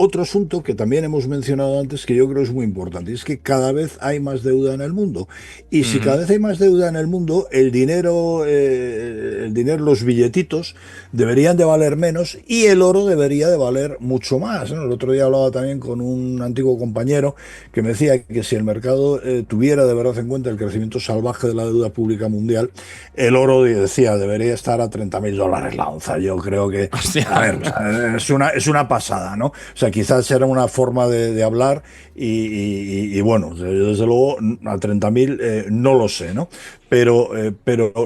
[SPEAKER 2] otro asunto que también hemos mencionado antes que yo creo es muy importante, y es que cada vez hay más deuda en el mundo. Y si cada vez hay más deuda en el mundo, el dinero, los billetitos deberían de valer menos y el oro debería de valer mucho más, ¿no? El otro día hablaba también con un antiguo compañero que me decía que si el mercado tuviera de verdad en cuenta el crecimiento salvaje de la deuda pública mundial, el oro, decía, debería estar a $30.000 la onza. Yo creo que,
[SPEAKER 1] Hostia.
[SPEAKER 2] a ver, es una pasada, ¿no? O sea, quizás era una forma de hablar y bueno, yo desde luego a 30.000 no lo sé, ¿no? Pero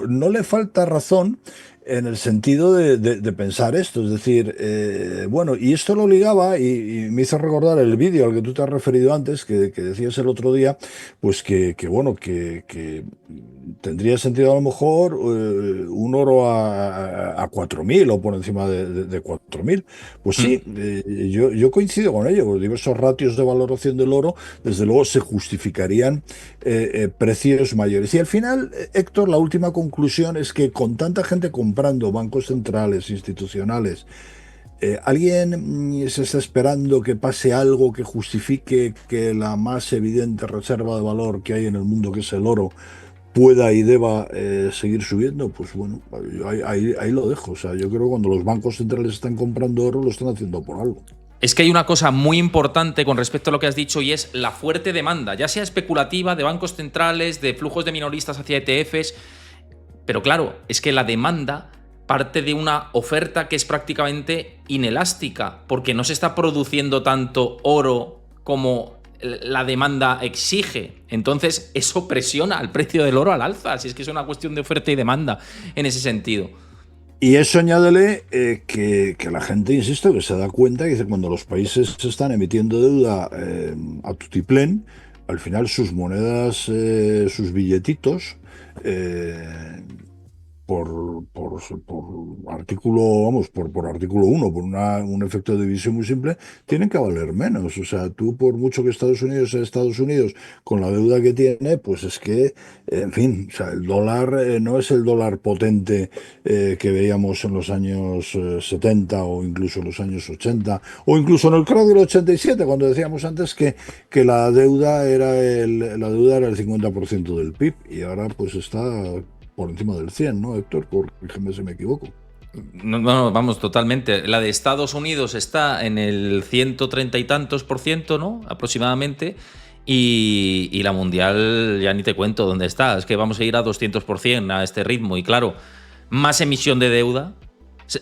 [SPEAKER 2] no le falta razón en el sentido de pensar esto, es decir, bueno, y esto lo ligaba y me hizo recordar el vídeo al que tú te has referido antes, que decías el otro día, pues bueno, que tendría sentido a lo mejor un oro a 4.000 o por encima de 4.000. Pues sí, yo coincido con ello, los diversos ratios de valoración del oro, desde luego se justificarían precios mayores. Y al final, Héctor, la última conclusión es que con tanta gente comprando, bancos centrales, institucionales, ¿alguien se está esperando que pase algo que justifique que la más evidente reserva de valor que hay en el mundo, que es el oro, pueda y deba seguir subiendo? Pues bueno, ahí lo dejo. O sea, yo creo que cuando los bancos centrales están comprando oro, lo están haciendo por algo.
[SPEAKER 1] Es que hay una cosa muy importante con respecto a lo que has dicho y es la fuerte demanda, ya sea especulativa, de bancos centrales, de flujos de minoristas hacia ETFs. Pero claro, es que la demanda parte de una oferta que es prácticamente inelástica, porque no se está produciendo tanto oro como la demanda exige. Entonces, eso presiona el precio del oro al alza. Si es que es una cuestión de oferta y demanda en ese sentido.
[SPEAKER 2] Y eso añádele que la gente, insisto, que se da cuenta que dice, cuando los países se están emitiendo deuda a tutiplén, al final sus monedas, sus billetitos, por artículo, vamos, por artículo 1, por un efecto de división muy simple, tienen que valer menos. O sea, tú por mucho que Estados Unidos sea Estados Unidos con la deuda que tiene, pues es que, en fin, o sea, el dólar no es el dólar potente que veíamos en los años 70 o incluso en los años 80 o incluso en el crack del 87, cuando decíamos antes que la deuda era el 50% del PIB y ahora pues está por encima del 100, ¿no, Héctor? Corrígeme si me equivoco.
[SPEAKER 1] No, vamos, totalmente. La de Estados Unidos está en el 130 y tantos por ciento, ¿no? Aproximadamente. Y la mundial ya ni te cuento dónde está. Es que vamos a ir a 200% a este ritmo. Y claro, más emisión de deuda.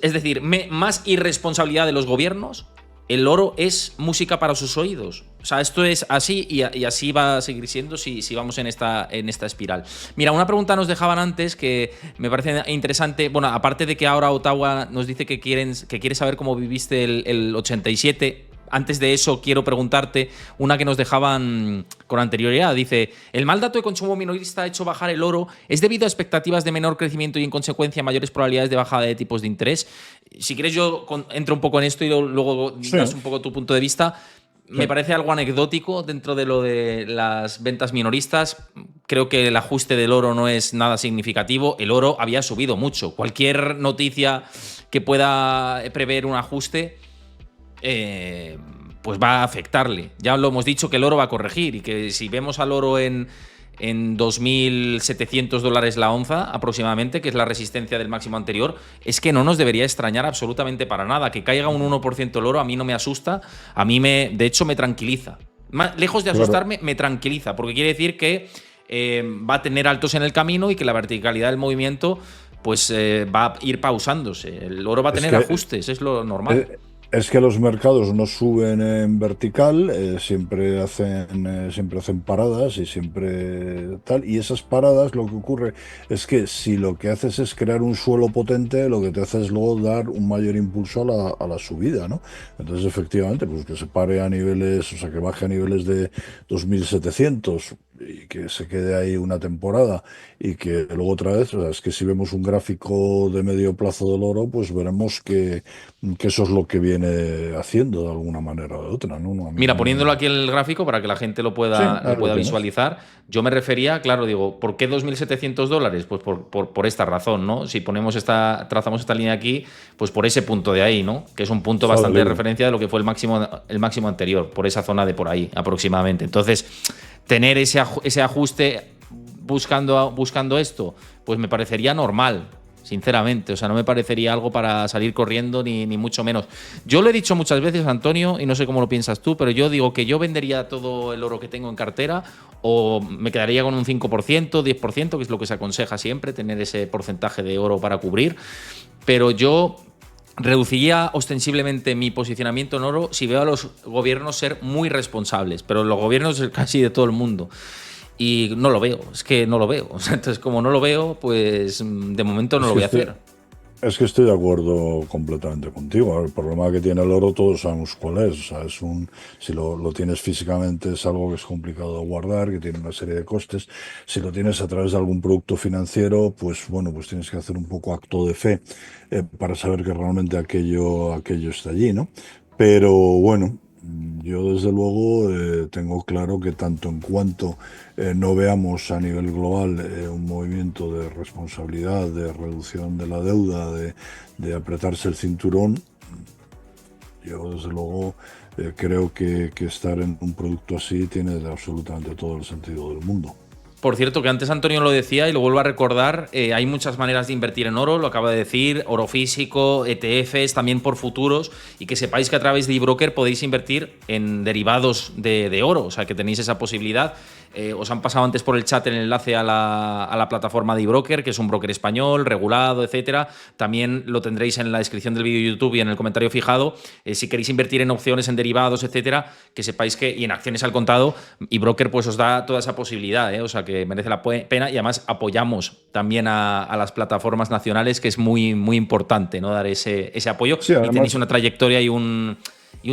[SPEAKER 1] Es decir, más irresponsabilidad de los gobiernos. El oro es música para sus oídos. O sea, esto es así y así va a seguir siendo si vamos en esta espiral. Mira, una pregunta nos dejaban antes que me parece interesante. Bueno, aparte de que ahora Ottawa nos dice que quiere saber cómo viviste el 87, antes de eso quiero preguntarte una que nos dejaban con anterioridad. Dice, el mal dato de consumo minorista ha hecho bajar el oro. ¿Es debido a expectativas de menor crecimiento y en consecuencia mayores probabilidades de bajada de tipos de interés? Si quieres yo entro un poco en esto y luego
[SPEAKER 2] Sí,
[SPEAKER 1] das un poco tu punto de vista. Me
[SPEAKER 2] sí.
[SPEAKER 1] parece algo anecdótico dentro de lo de las ventas minoristas. Creo que el ajuste del oro no es nada significativo. El oro había subido mucho. Cualquier noticia que pueda prever un ajuste, pues va a afectarle. Ya lo hemos dicho que el oro va a corregir y que si vemos al oro en $2.700 la onza aproximadamente, que es la resistencia del máximo anterior, es que no nos debería extrañar absolutamente para nada. Que caiga un 1% el oro a mí no me asusta, de hecho me tranquiliza. Lejos de
[SPEAKER 2] Claro.
[SPEAKER 1] asustarme, me tranquiliza, porque quiere decir que va a tener altos en el camino y que la verticalidad del movimiento pues va a ir pausándose. El oro va a
[SPEAKER 2] Es
[SPEAKER 1] tener
[SPEAKER 2] que
[SPEAKER 1] ajustes, es lo normal.
[SPEAKER 2] Eh, Es que los mercados no suben en vertical, siempre hacen paradas y siempre tal. Y esas paradas lo que ocurre es que si lo que haces es crear un suelo potente, lo que te hace es luego dar un mayor impulso a la subida, ¿no? Entonces, efectivamente, pues que se pare a niveles, o sea, que baje a niveles de 2.700 y que se quede ahí una temporada y que luego otra vez, o sea, es que si vemos un gráfico de medio plazo del oro, pues veremos que eso es lo que viene haciendo de alguna manera o de otra, ¿no? No, a mí
[SPEAKER 1] Mira,
[SPEAKER 2] no
[SPEAKER 1] poniéndolo
[SPEAKER 2] me...
[SPEAKER 1] aquí en el gráfico para que la gente
[SPEAKER 2] Sí,
[SPEAKER 1] lo
[SPEAKER 2] ahí lo
[SPEAKER 1] pueda
[SPEAKER 2] tienes.
[SPEAKER 1] visualizar, yo me refería, claro, digo, ¿por qué $2.700? Pues por esta razón, ¿no? Si trazamos esta línea aquí, pues por ese punto de ahí, ¿no? Que es un punto
[SPEAKER 2] Sale
[SPEAKER 1] bastante de
[SPEAKER 2] libre.
[SPEAKER 1] referencia de lo que fue el máximo anterior, por esa zona de por ahí aproximadamente. Entonces, tener ese ajuste buscando esto, pues me parecería normal. Sinceramente, o sea, no me parecería algo para salir corriendo ni mucho menos. Yo lo he dicho muchas veces, Antonio, y no sé cómo lo piensas tú, pero yo digo que yo vendería todo el oro que tengo en cartera o me quedaría con un 5%, 10%, que es lo que se aconseja siempre, tener ese porcentaje de oro para cubrir. Pero yo reduciría ostensiblemente mi posicionamiento en oro si veo a los gobiernos ser muy responsables, pero los gobiernos casi de todo el mundo. Y no lo veo, es que no lo veo. Entonces, como no lo veo, pues de momento no
[SPEAKER 2] Es
[SPEAKER 1] lo
[SPEAKER 2] que
[SPEAKER 1] voy a
[SPEAKER 2] este,
[SPEAKER 1] hacer.
[SPEAKER 2] Es que estoy de acuerdo completamente contigo. El problema que tiene el oro todos sabemos cuál es. O sea, si lo tienes físicamente es algo que es complicado de guardar, que tiene una serie de costes. Si lo tienes a través de algún producto financiero, pues bueno, pues tienes que hacer un poco acto de fe para saber que realmente aquello está allí, ¿no? Pero bueno, yo desde luego tengo claro que tanto en cuanto no veamos a nivel global un movimiento de responsabilidad, de reducción de la deuda, de apretarse el cinturón, yo desde luego creo que estar en un producto así tiene absolutamente todo el sentido del mundo.
[SPEAKER 1] Por cierto, que antes Antonio lo decía y lo vuelvo a recordar, hay muchas maneras de invertir en oro, lo acaba de decir, oro físico, ETFs, también por futuros, y que sepáis que a través de eBroker podéis invertir en derivados de oro, o sea que tenéis esa posibilidad. Os han pasado antes por el chat el enlace a la plataforma de eBroker, que es un broker español, regulado, etcétera. También lo tendréis en la descripción del vídeo de YouTube y en el comentario fijado. Si queréis invertir en opciones, en derivados, etcétera, que sepáis que, y en acciones al contado, eBroker pues os da toda esa posibilidad, o sea que merece la pena y además apoyamos también a las plataformas nacionales, que es muy, muy importante, ¿no? Dar ese apoyo
[SPEAKER 2] Sí,
[SPEAKER 1] y tenéis
[SPEAKER 2] además,
[SPEAKER 1] una trayectoria y un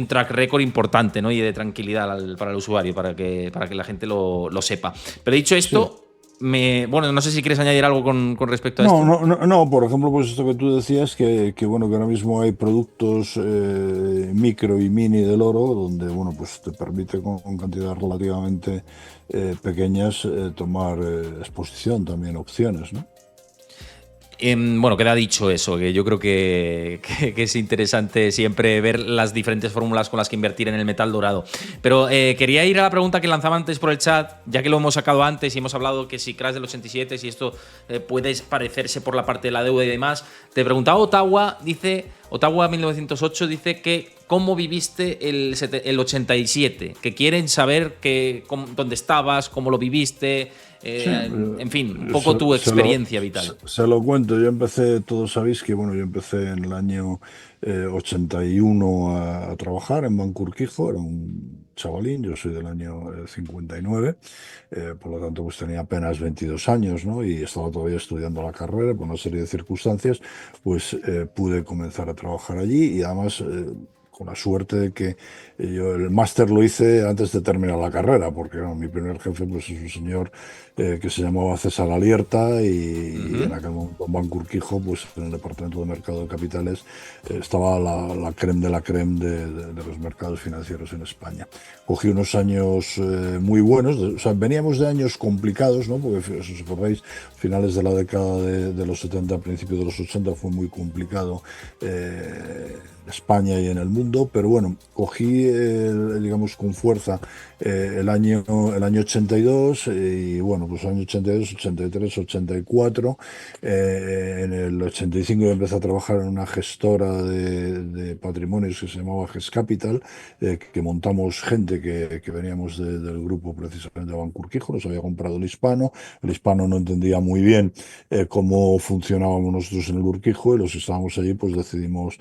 [SPEAKER 1] track record importante, ¿no? Y de tranquilidad para el usuario, para que la gente lo sepa. Pero dicho
[SPEAKER 2] sí.
[SPEAKER 1] esto, bueno, no sé si quieres añadir algo con respecto a
[SPEAKER 2] No,
[SPEAKER 1] esto.
[SPEAKER 2] no, no, no, por ejemplo, pues esto que tú decías, bueno, que ahora mismo hay productos micro y mini del oro, donde, bueno, pues te permite con cantidades relativamente pequeñas tomar exposición, también opciones, ¿no?
[SPEAKER 1] Bueno, queda dicho eso, que yo creo que es interesante siempre ver las diferentes fórmulas con las que invertir en el metal dorado. Pero quería ir a la pregunta que lanzaba antes por el chat, ya que lo hemos sacado antes y hemos hablado que si Crash del 87, si esto puede parecerse por la parte de la deuda y demás. Te preguntaba Ottawa 1908 dice que cómo viviste el 87, que quieren saber dónde estabas, cómo lo viviste,
[SPEAKER 2] Sí,
[SPEAKER 1] en fin, un poco tu experiencia vital.
[SPEAKER 2] se lo cuento. Yo empecé, todos sabéis que bueno, yo empecé en el año 81 a trabajar en Banco Urquijo, era un chavalín, yo soy del año 59, por lo tanto pues tenía apenas 22 años, ¿no? Y estaba todavía estudiando la carrera, por una serie de circunstancias, pues pude comenzar a trabajar allí y además... con la suerte de que yo el máster lo hice antes de terminar la carrera, porque mi primer jefe pues, es un señor que se llamaba César Alierta y en aquel momento en Banco Urquijo, pues en el Departamento de Mercado de Capitales, estaba la creme de la creme de los mercados financieros en España. Cogí unos años muy buenos, o sea, veníamos de años complicados, ¿no? Porque, si os acordáis, finales de la década de los 70, principios de los 80 fue muy complicado en España y en el mundo, pero bueno, cogí, digamos, con fuerza el año 82 y bueno, pues año 82, 83, 84. En el 85 empecé a trabajar en una gestora de patrimonios que se llamaba GES Capital, que montamos gente que veníamos del grupo precisamente de Banco Urquijo, nos había comprado el hispano no entendía muy bien cómo funcionábamos nosotros en el Urquijo y los que estábamos allí pues decidimos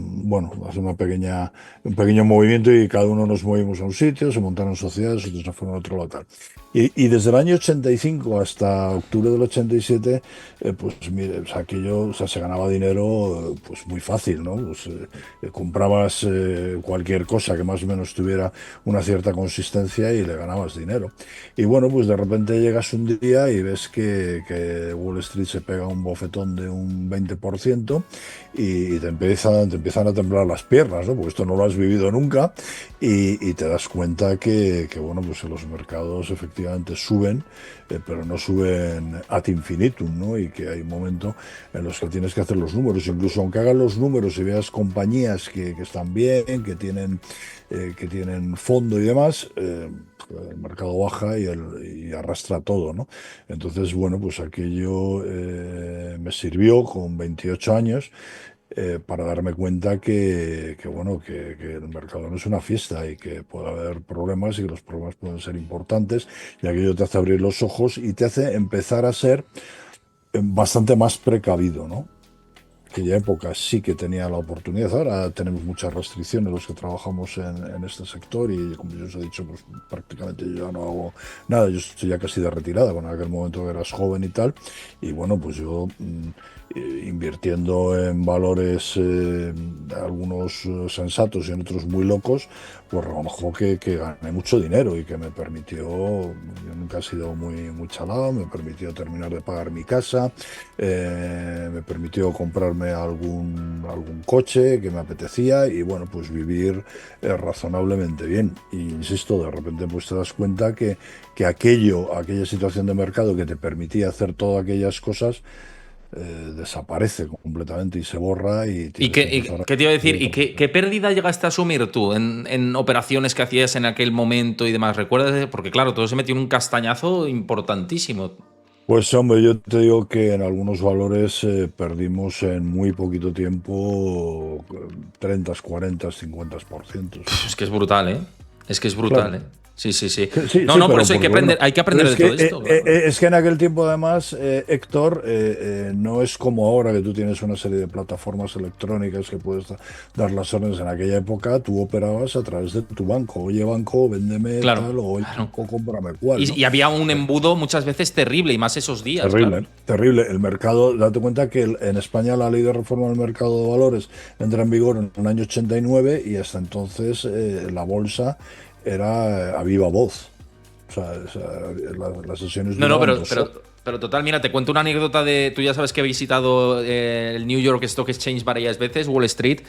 [SPEAKER 2] bueno, hacer un pequeño movimiento y cada uno nos movimos a un sitio, se montaron sociedades, otros se fueron a otro local. Y desde el año 85 hasta octubre del 87, pues mire, o sea, aquello, o sea, se ganaba dinero pues muy fácil, ¿no? Pues, comprabas cualquier cosa que más o menos tuviera una cierta consistencia y le ganabas dinero. Y bueno, pues de repente llegas un día y ves que Wall Street se pega un bofetón de un 20% y te empiezan a temblar las piernas, ¿no? Porque esto no lo has vivido nunca y te das cuenta que bueno, pues los mercados efectivamente suben, pero no suben ad infinitum, ¿no? Y que hay un momento en los que tienes que hacer los números, incluso aunque hagan los números y veas compañías que están bien, que tienen fondo y demás, el mercado baja y arrastra todo, ¿no? Entonces, bueno, pues aquello me sirvió con 28 años para darme cuenta bueno, que el mercado no es una fiesta y que puede haber problemas y que los problemas pueden ser importantes y aquello te hace abrir los ojos y te hace empezar a ser bastante más precavido, ¿no? Aquella época sí que tenía la oportunidad. Ahora tenemos muchas restricciones los que trabajamos en este sector y como yo os he dicho, pues prácticamente yo ya no hago nada. Yo estoy ya casi de retirada, bueno, en aquel momento eras joven y tal. Y bueno, pues yo invirtiendo en valores, algunos sensatos y en otros muy locos, pues reconozco que gané mucho dinero y que me permitió, yo nunca he sido muy chalado, me permitió terminar de pagar mi casa, me permitió comprarme algún coche que me apetecía y bueno, pues vivir razonablemente bien. Y insisto, de repente pues te das cuenta que aquella situación de mercado que te permitía hacer todas aquellas cosas, desaparece completamente y se borra y
[SPEAKER 1] ¿Y
[SPEAKER 2] tienes que empezar
[SPEAKER 1] qué te iba a decir? ¿Y
[SPEAKER 2] a...
[SPEAKER 1] qué pérdida llegaste a asumir tú en operaciones que hacías en aquel momento y demás? ¿Recuerdas? Porque claro, todo se metió en un castañazo importantísimo.
[SPEAKER 2] Pues hombre, yo te digo que en algunos valores perdimos en muy poquito tiempo 30, 40, 50%. Sí.
[SPEAKER 1] Es que es brutal, ¿eh? Es que es brutal,
[SPEAKER 2] Claro.
[SPEAKER 1] ¿eh? Sí, sí, sí.
[SPEAKER 2] Sí,
[SPEAKER 1] No,
[SPEAKER 2] sí,
[SPEAKER 1] no, por
[SPEAKER 2] pero
[SPEAKER 1] eso
[SPEAKER 2] porque bueno,
[SPEAKER 1] hay que
[SPEAKER 2] pero
[SPEAKER 1] aprender de todo esto, claro.
[SPEAKER 2] es que en aquel tiempo además, Héctor, no es como ahora que tú tienes una serie de plataformas electrónicas que puedes dar las órdenes. En aquella época tú operabas a través de tu banco. Oye, banco, véndeme
[SPEAKER 1] Claro,
[SPEAKER 2] tal, o oye,
[SPEAKER 1] claro.
[SPEAKER 2] banco, cómprame cual, ¿no?
[SPEAKER 1] Y había un embudo muchas veces terrible, y más esos días, claro.
[SPEAKER 2] Terrible, terrible. El mercado, date cuenta que en España la ley de reforma del mercado de valores entra en vigor en el año 89 y hasta entonces la bolsa era a viva voz. Las sesiones
[SPEAKER 1] No, no,
[SPEAKER 2] duraban 2 horas.
[SPEAKER 1] pero total, mira, te cuento una anécdota de. Tú ya sabes que he visitado el New York Stock Exchange varias veces, Wall Street,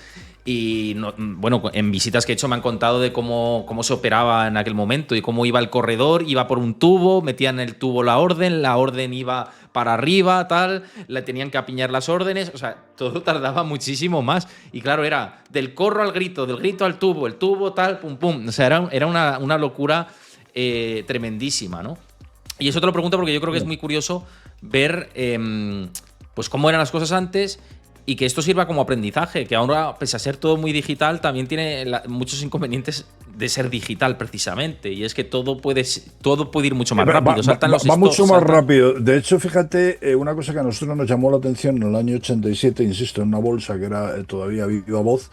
[SPEAKER 1] y bueno, en visitas que he hecho me han contado de cómo se operaba en aquel momento y cómo iba el corredor, iba por un tubo, metían en el tubo la orden iba para arriba, tal, le tenían que apiñar las órdenes, o sea, todo tardaba muchísimo más. Y claro, era del corro al grito, del grito al tubo, el tubo, tal, pum, pum. O sea, era una locura tremendísima, ¿no? Y eso te lo pregunto porque yo creo que es muy curioso ver pues cómo eran las cosas antes y que esto sirva como aprendizaje, que ahora, pese a ser todo muy digital, también tiene muchos inconvenientes de ser digital precisamente. Y es que todo puede ir mucho más rápido.
[SPEAKER 2] Va mucho más rápido. De hecho, fíjate, una cosa que a nosotros nos llamó la atención en el año 87, insisto, en una bolsa que era todavía viva voz,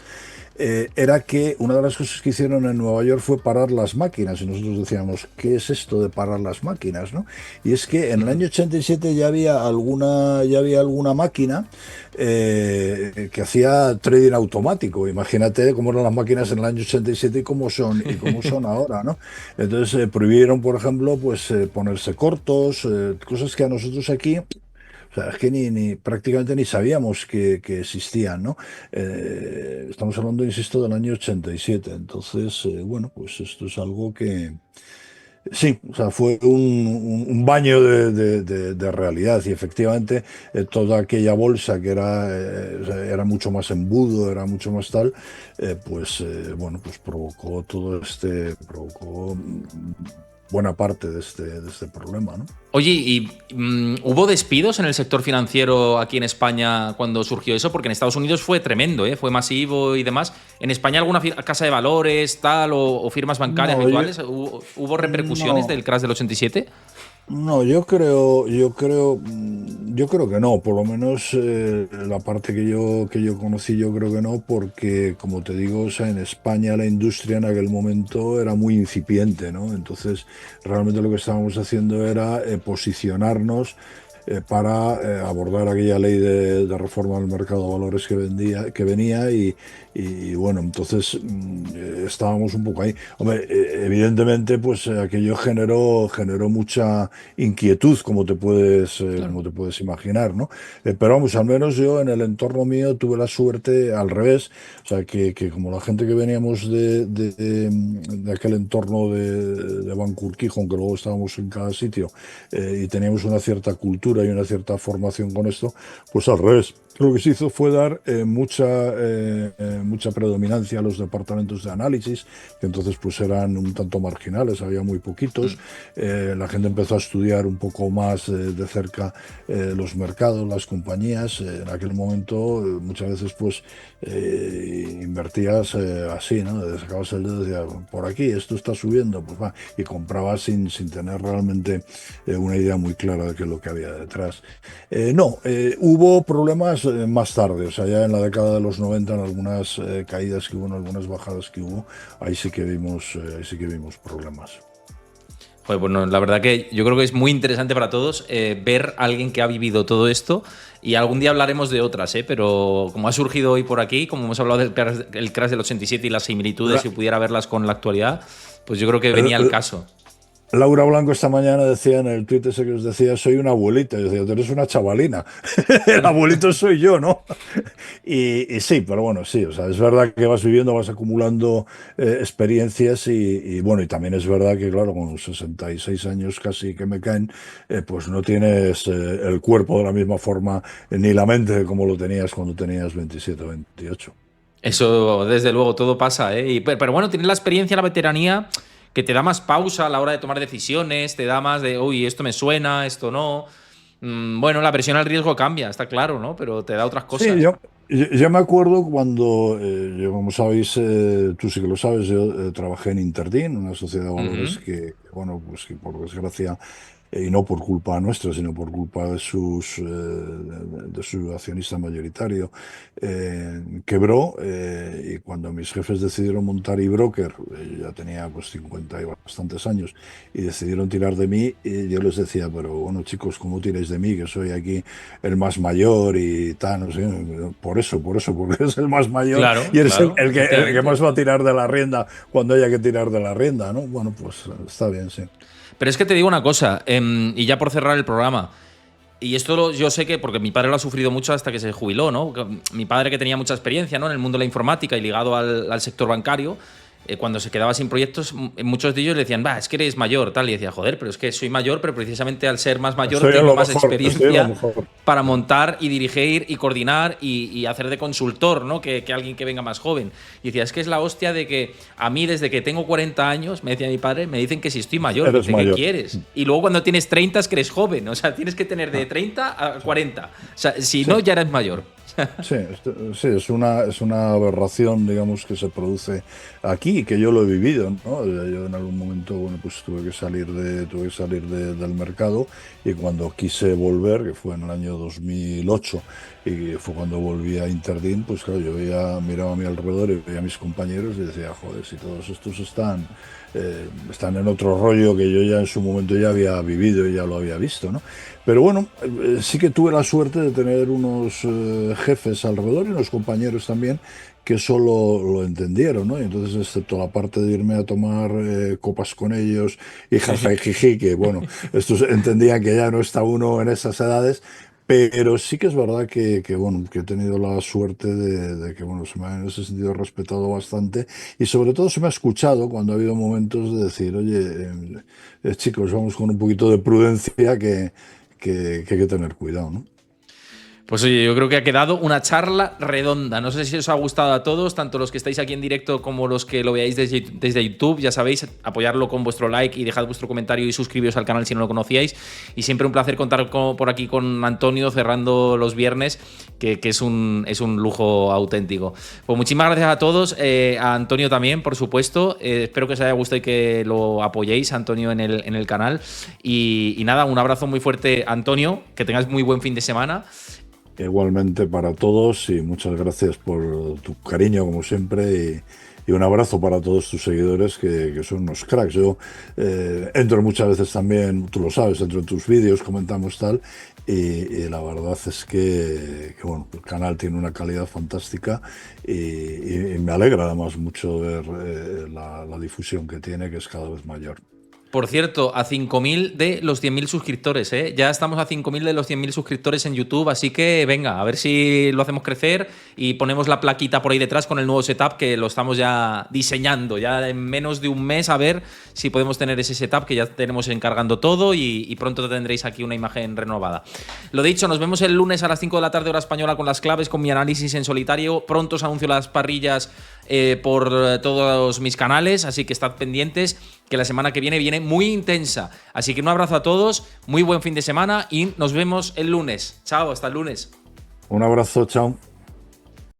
[SPEAKER 2] era que una de las cosas que hicieron en Nueva York fue parar las máquinas, y nosotros decíamos, ¿qué es esto de parar las máquinas, ¿no? Y es que en el año 87 ya había alguna máquina que hacía trading automático. Imagínate cómo eran las máquinas en el año 87 y cómo son ahora, ¿no? Entonces prohibieron, por ejemplo, pues ponerse cortos, cosas que a nosotros aquí, o sea, es que prácticamente ni sabíamos que existían, ¿no? Estamos hablando, insisto, del año 87. Entonces, bueno, pues esto es algo que, sí, o sea, fue un baño de realidad, y efectivamente toda aquella bolsa que o sea, era mucho más embudo, era mucho más tal, pues bueno, pues provocó buena parte de este problema, ¿no?
[SPEAKER 1] Oye, ¿y hubo despidos en el sector financiero aquí en España cuando surgió eso? Porque en Estados Unidos fue tremendo, ¿eh? Fue masivo y demás. ¿En España alguna casa de valores, tal, o firmas bancarias
[SPEAKER 2] No,
[SPEAKER 1] habituales? ¿Hubo repercusiones
[SPEAKER 2] no.
[SPEAKER 1] del crash del 87?
[SPEAKER 2] No, yo creo que no. Por lo menos la parte que yo conocí, yo creo que no, porque como te digo, o sea, en España la industria en aquel momento era muy incipiente, ¿no? Entonces, realmente lo que estábamos haciendo era posicionarnos para abordar aquella ley de reforma del mercado de valores que venía, y bueno, entonces estábamos un poco ahí. Hombre, evidentemente, pues aquello generó mucha inquietud,
[SPEAKER 1] Claro.
[SPEAKER 2] como te puedes imaginar, ¿no? Pero vamos, al menos yo en el entorno mío tuve la suerte al revés, o sea, que como la gente que veníamos de aquel entorno de Banco Urquijo, que luego estábamos en cada sitio, y teníamos una cierta cultura y una cierta formación con esto, pues al revés. Lo que se hizo fue dar mucha predominancia a los departamentos de análisis, que entonces pues eran un tanto marginales, había muy poquitos. La gente empezó a estudiar un poco más de cerca los mercados, las compañías. En aquel momento muchas veces pues invertías así, ¿no? Sacabas el dedo y decías, por aquí, esto está subiendo, pues va, y comprabas sin tener realmente una idea muy clara de qué es lo que había detrás. No, hubo problemas más tarde, o sea, ya en la década de los 90, en algunas caídas que hubo, en algunas bajadas que hubo, ahí sí que vimos problemas.
[SPEAKER 1] Pues bueno, la verdad que yo creo que es muy interesante para todos ver a alguien que ha vivido todo esto, y algún día hablaremos de otras, pero como ha surgido hoy por aquí, como hemos hablado del crash del 87 y las similitudes,
[SPEAKER 2] La-
[SPEAKER 1] si pudiera verlas con la actualidad, pues yo creo que
[SPEAKER 2] el-
[SPEAKER 1] venía el
[SPEAKER 2] el-
[SPEAKER 1] caso.
[SPEAKER 2] Laura Blanco esta mañana decía en el tuit ese que os decía, soy una abuelita. Yo decía, tú eres una chavalina. El abuelito soy yo, ¿no? Y sí, pero bueno, sí, o sea, es verdad que vas viviendo, vas acumulando experiencias, y bueno, y también es verdad que, claro, con los 66 años casi que me caen, pues no tienes el cuerpo de la misma forma, ni la mente como lo tenías cuando tenías 27 o 28.
[SPEAKER 1] Eso, desde luego, todo pasa, ¿eh? Pero bueno, tienes la experiencia, la veteranía, que te da más pausa a la hora de tomar decisiones, te da más de, uy, esto me suena, esto no. Bueno, la presión al riesgo cambia, está claro, ¿no? Pero te da otras
[SPEAKER 2] Sí,
[SPEAKER 1] cosas.
[SPEAKER 2] yo me acuerdo cuando, como sabéis, tú sí que lo sabes, yo trabajé en Interdin, una sociedad de valores
[SPEAKER 1] Ujú.
[SPEAKER 2] bueno, pues que por desgracia, y no por culpa nuestra, sino por culpa de su accionista mayoritario, quebró, y cuando mis jefes decidieron montar eBroker, ya tenía pues 50 y bastantes años, y decidieron tirar de mí, y yo les decía, pero bueno, chicos, ¿cómo tiráis de mí? Que soy aquí el más mayor y tal, no sé, porque eres el más mayor
[SPEAKER 1] Claro,
[SPEAKER 2] y eres
[SPEAKER 1] claro,
[SPEAKER 2] el que más
[SPEAKER 1] efectivamente.
[SPEAKER 2] va a tirar de la rienda cuando haya que tirar de la rienda, ¿no? Bueno, pues está bien, sí.
[SPEAKER 1] Pero es que te digo una cosa, y ya por cerrar el programa, y esto yo sé que, porque mi padre lo ha sufrido mucho hasta que se jubiló, ¿no? Mi padre, que tenía mucha experiencia, ¿no?, en el mundo de la informática y ligado al sector bancario, cuando se quedaba sin proyectos, muchos de ellos le decían, va, es que eres mayor, tal, y decía, joder, pero es que soy mayor, pero precisamente al ser más mayor tengo más
[SPEAKER 2] Estoy en lo
[SPEAKER 1] experiencia
[SPEAKER 2] mejor.
[SPEAKER 1] para montar y dirigir y coordinar y hacer de consultor, ¿no? Que alguien que venga más joven. Y decía, es que es la hostia de que a mí, desde que tengo 40 años, me decía mi padre, me dicen que si estoy mayor.
[SPEAKER 2] Eres
[SPEAKER 1] Dice, ¿qué
[SPEAKER 2] mayor.
[SPEAKER 1] quieres? Y luego cuando tienes 30 es que eres joven. O sea, tienes que tener de 30 a 40. O sea, si
[SPEAKER 2] Sí.
[SPEAKER 1] no, ya eres mayor.
[SPEAKER 2] Sí, es una aberración, digamos, que se produce aquí, que yo lo he vivido, ¿no? Yo en algún momento, bueno, pues tuve que salir del mercado y cuando quise volver, que fue en el año 2008, y fue cuando volví a Interdin, pues claro, miraba a mi alrededor y veía a mis compañeros y decía, joder, si todos estos están en otro rollo que yo ya en su momento ya había vivido y ya lo había visto, ¿no? Pero bueno, sí que tuve la suerte de tener unos jefes alrededor y unos compañeros también que solo lo entendieron, ¿no? Y entonces, excepto la parte de irme a tomar copas con ellos y jaja y jiji, que bueno, estos entendían que ya no está uno en esas edades, pero sí que es verdad bueno, que he tenido la suerte de que, bueno, se me ha en ese sentido respetado bastante y sobre todo se me ha escuchado cuando ha habido momentos de decir, oye, chicos, vamos con un poquito de prudencia que hay que tener cuidado, ¿no?
[SPEAKER 1] Pues oye, yo creo que ha quedado una charla redonda. No sé si os ha gustado a todos, tanto los que estáis aquí en directo como los que lo veáis desde YouTube. Ya sabéis, apoyarlo con vuestro like y dejad vuestro comentario y suscribiros al canal si no lo conocíais. Y siempre un placer contar por aquí con Antonio cerrando los viernes, que es un lujo auténtico. Pues muchísimas gracias a todos, a Antonio también, por supuesto. Espero que os haya gustado y que lo apoyéis, Antonio, en el canal. Y nada, un abrazo muy fuerte, Antonio. Que tengáis muy buen fin de semana.
[SPEAKER 2] Igualmente para todos y muchas gracias por tu cariño como siempre y un abrazo para todos tus seguidores que son unos cracks. Yo entro muchas veces también, tú lo sabes, entro en tus vídeos, comentamos tal y la verdad es bueno, el canal tiene una calidad fantástica y me alegra además mucho ver la difusión que tiene, que es cada vez mayor.
[SPEAKER 1] Por cierto, a 5.000 de los 100.000 suscriptores, ¿eh? Ya estamos a 5.000 de los 100.000 suscriptores en YouTube, así que venga, a ver si lo hacemos crecer y ponemos la plaquita por ahí detrás con el nuevo setup que lo estamos ya diseñando, ya en menos de un mes, a ver si podemos tener ese setup que ya tenemos encargando todo y pronto tendréis aquí una imagen renovada. Lo dicho, nos vemos el lunes a las 5 de la tarde hora española con las claves, con mi análisis en solitario. Pronto os anuncio las parrillas por todos mis canales, así que estad pendientes que la semana que viene muy intensa. Así que un abrazo a todos, muy buen fin de semana y nos vemos el lunes. Chao, hasta el lunes.
[SPEAKER 2] Un abrazo, chao.